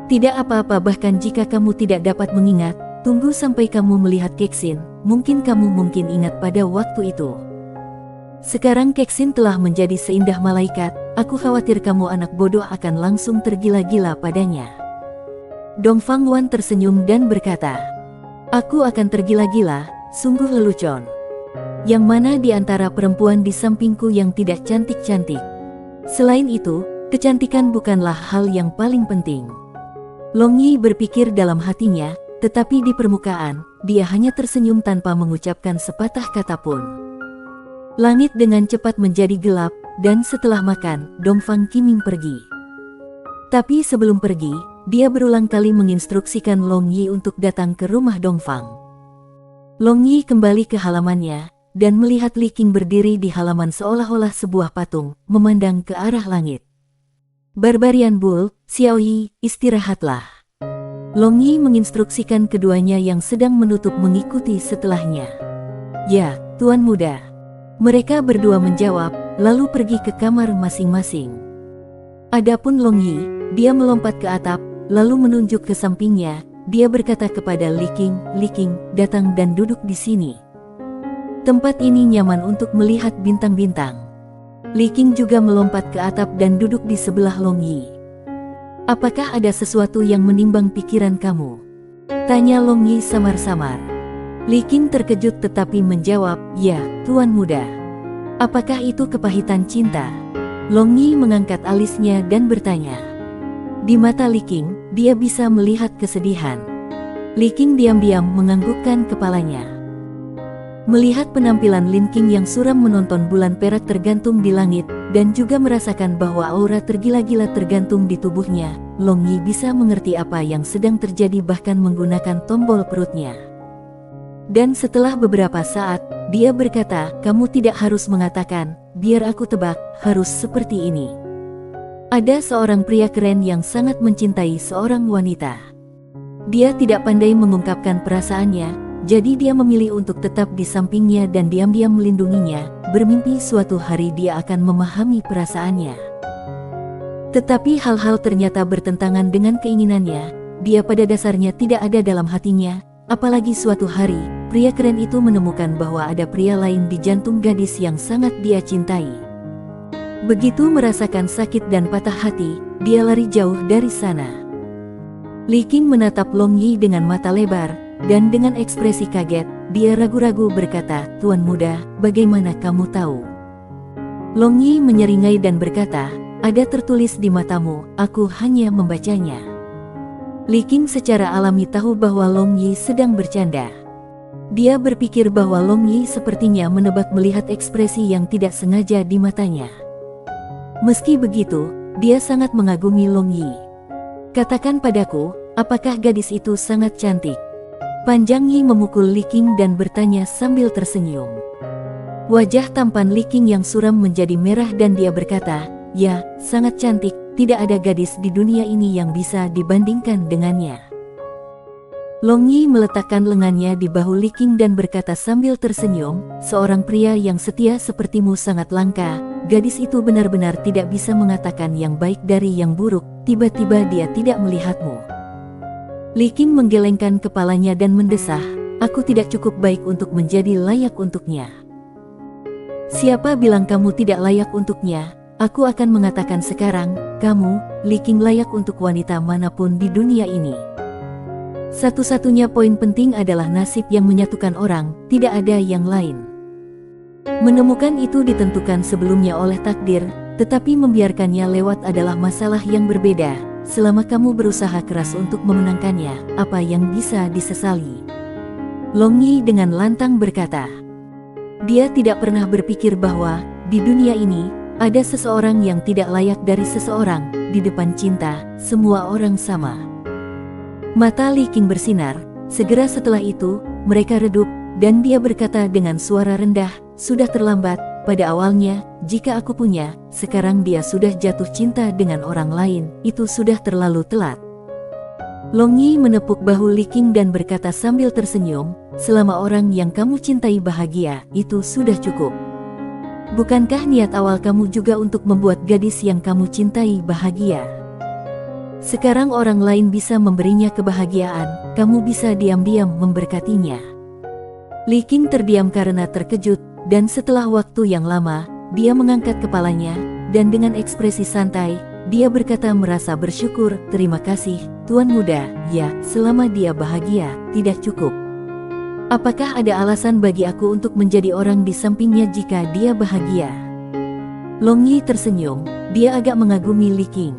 Tidak apa-apa, bahkan jika kamu tidak dapat mengingat, tunggu sampai kamu melihat Kexin, mungkin kamu ingat pada waktu itu. Sekarang Kexin telah menjadi seindah malaikat, aku khawatir kamu anak bodoh akan langsung tergila-gila padanya. Dongfang Wan tersenyum dan berkata, aku akan tergila-gila, sungguh lelucon. Yang mana di antara perempuan di sampingku yang tidak cantik-cantik? Selain itu, kecantikan bukanlah hal yang paling penting. Long Yi berpikir dalam hatinya, tetapi di permukaan, dia hanya tersenyum tanpa mengucapkan sepatah kata pun. Langit dengan cepat menjadi gelap, dan setelah makan, Dongfang Qiming pergi. Tapi sebelum pergi, dia berulang kali menginstruksikan Long Yi untuk datang ke rumah Dongfang. Long Yi kembali ke halamannya, dan melihat Li Qing berdiri di halaman seolah-olah sebuah patung, memandang ke arah langit. Barbarian Bull, Xiao Yi, istirahatlah. Long Yi menginstruksikan keduanya yang sedang menutup mengikuti setelahnya. Ya, Tuan Muda. Mereka berdua menjawab, lalu pergi ke kamar masing-masing. Adapun Long Yi, dia melompat ke atap, lalu menunjuk ke sampingnya. Dia berkata kepada Li Qing, datang dan duduk di sini. Tempat ini nyaman untuk melihat bintang-bintang. Li Qing juga melompat ke atap dan duduk di sebelah Long Yi. Apakah ada sesuatu yang menimbang pikiran kamu? Tanya Long Yi samar-samar. Li Qing terkejut tetapi menjawab, ya, Tuan Muda. Apakah itu kepahitan cinta? Long Yi mengangkat alisnya dan bertanya. Di mata Li Qing, dia bisa melihat kesedihan. Li Qing diam-diam menganggukkan kepalanya. Melihat penampilan Lin Qing yang suram menonton bulan perak tergantung di langit, dan juga merasakan bahwa aura tergila-gila tergantung di tubuhnya, Long Yi bisa mengerti apa yang sedang terjadi bahkan menggunakan tombol perutnya. Dan setelah beberapa saat, dia berkata, kamu tidak harus mengatakan, biar aku tebak, harus seperti ini. Ada seorang pria keren yang sangat mencintai seorang wanita. Dia tidak pandai mengungkapkan perasaannya, jadi dia memilih untuk tetap di sampingnya dan diam-diam melindunginya, bermimpi suatu hari dia akan memahami perasaannya. Tetapi hal-hal ternyata bertentangan dengan keinginannya, dia pada dasarnya tidak ada dalam hatinya, apalagi suatu hari, pria keren itu menemukan bahwa ada pria lain di jantung gadis yang sangat dia cintai. Begitu merasakan sakit dan patah hati, dia lari jauh dari sana. Li Qing menatap Long Yi dengan mata lebar, dan dengan ekspresi kaget, dia ragu-ragu berkata, Tuan Muda, bagaimana kamu tahu? Long Yi menyeringai dan berkata, ada tertulis di matamu, aku hanya membacanya. Li Qing secara alami tahu bahwa Long Yi sedang bercanda. Dia berpikir bahwa Long Yi sepertinya menebak melihat ekspresi yang tidak sengaja di matanya. Meski begitu, dia sangat mengagumi Long Yi. Katakan padaku, apakah gadis itu sangat cantik? Panjang Yi memukul Li Qing dan bertanya sambil tersenyum. Wajah tampan Li Qing yang suram menjadi merah dan dia berkata, ya, sangat cantik, tidak ada gadis di dunia ini yang bisa dibandingkan dengannya. Long Yi meletakkan lengannya di bahu Li Qing dan berkata sambil tersenyum, seorang pria yang setia sepertimu sangat langka, gadis itu benar-benar tidak bisa mengatakan yang baik dari yang buruk, tiba-tiba dia tidak melihatmu. Li Qing menggelengkan kepalanya dan mendesah, aku tidak cukup baik untuk menjadi layak untuknya. Siapa bilang kamu tidak layak untuknya? Aku akan mengatakan sekarang, kamu, Li Qing layak untuk wanita manapun di dunia ini. Satu-satunya poin penting adalah nasib yang menyatukan orang, tidak ada yang lain. Menemukan itu ditentukan sebelumnya oleh takdir, tetapi membiarkannya lewat adalah masalah yang berbeda. Selama kamu berusaha keras untuk memenangkannya, apa yang bisa disesali? Long Yi dengan lantang berkata. Dia tidak pernah berpikir bahwa, di dunia ini, ada seseorang yang tidak layak dari seseorang. Di depan cinta, semua orang sama. Mata Li Qing bersinar, segera setelah itu, mereka redup, dan dia berkata dengan suara rendah, sudah terlambat, pada awalnya, jika aku punya, sekarang dia sudah jatuh cinta dengan orang lain, itu sudah terlalu telat. Long Yi menepuk bahu Li Qing dan berkata sambil tersenyum, selama orang yang kamu cintai bahagia, itu sudah cukup. Bukankah niat awal kamu juga untuk membuat gadis yang kamu cintai bahagia? Sekarang orang lain bisa memberinya kebahagiaan, kamu bisa diam-diam memberkatinya. Li Qing terdiam karena terkejut, dan setelah waktu yang lama, dia mengangkat kepalanya, dan dengan ekspresi santai, dia berkata merasa bersyukur, terima kasih, Tuan Muda, ya, selama dia bahagia, tidak cukup. Apakah ada alasan bagi aku untuk menjadi orang di sampingnya jika dia bahagia? Long Yi tersenyum, dia agak mengagumi Li Qing.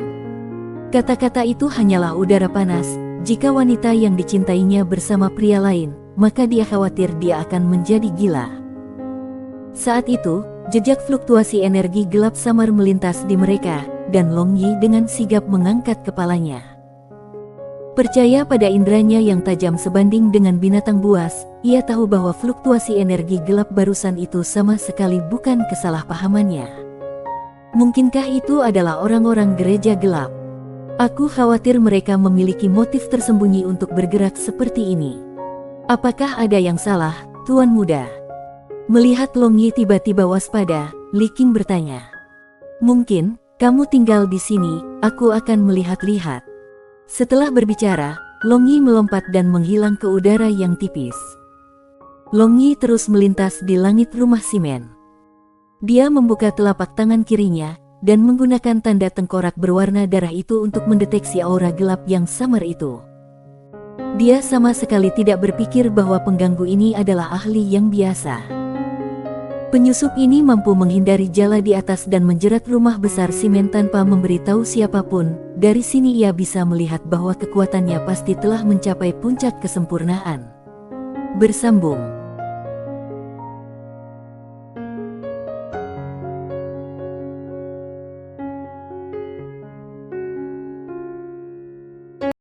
Kata-kata itu hanyalah udara panas, jika wanita yang dicintainya bersama pria lain, maka dia khawatir dia akan menjadi gila. Saat itu, jejak fluktuasi energi gelap samar melintas di mereka, dan Long Yi dengan sigap mengangkat kepalanya. Percaya pada indranya yang tajam sebanding dengan binatang buas, ia tahu bahwa fluktuasi energi gelap barusan itu sama sekali bukan kesalahpahamannya. Mungkinkah itu adalah orang-orang gereja gelap? Aku khawatir mereka memiliki motif tersembunyi untuk bergerak seperti ini. Apakah ada yang salah, Tuan Muda? Melihat Long Yi tiba-tiba waspada, Li Qing bertanya. Mungkin, kamu tinggal di sini, aku akan melihat-lihat. Setelah berbicara, Long Yi melompat dan menghilang ke udara yang tipis. Long Yi terus melintas di langit rumah simen. Dia membuka telapak tangan kirinya, dan menggunakan tanda tengkorak berwarna darah itu untuk mendeteksi aura gelap yang samar itu. Dia sama sekali tidak berpikir bahwa pengganggu ini adalah ahli yang biasa. Penyusup ini mampu menghindari jala di atas dan menjerat rumah besar simen tanpa memberitahu siapapun. Dari sini ia bisa melihat bahwa kekuatannya pasti telah mencapai puncak kesempurnaan. Bersambung.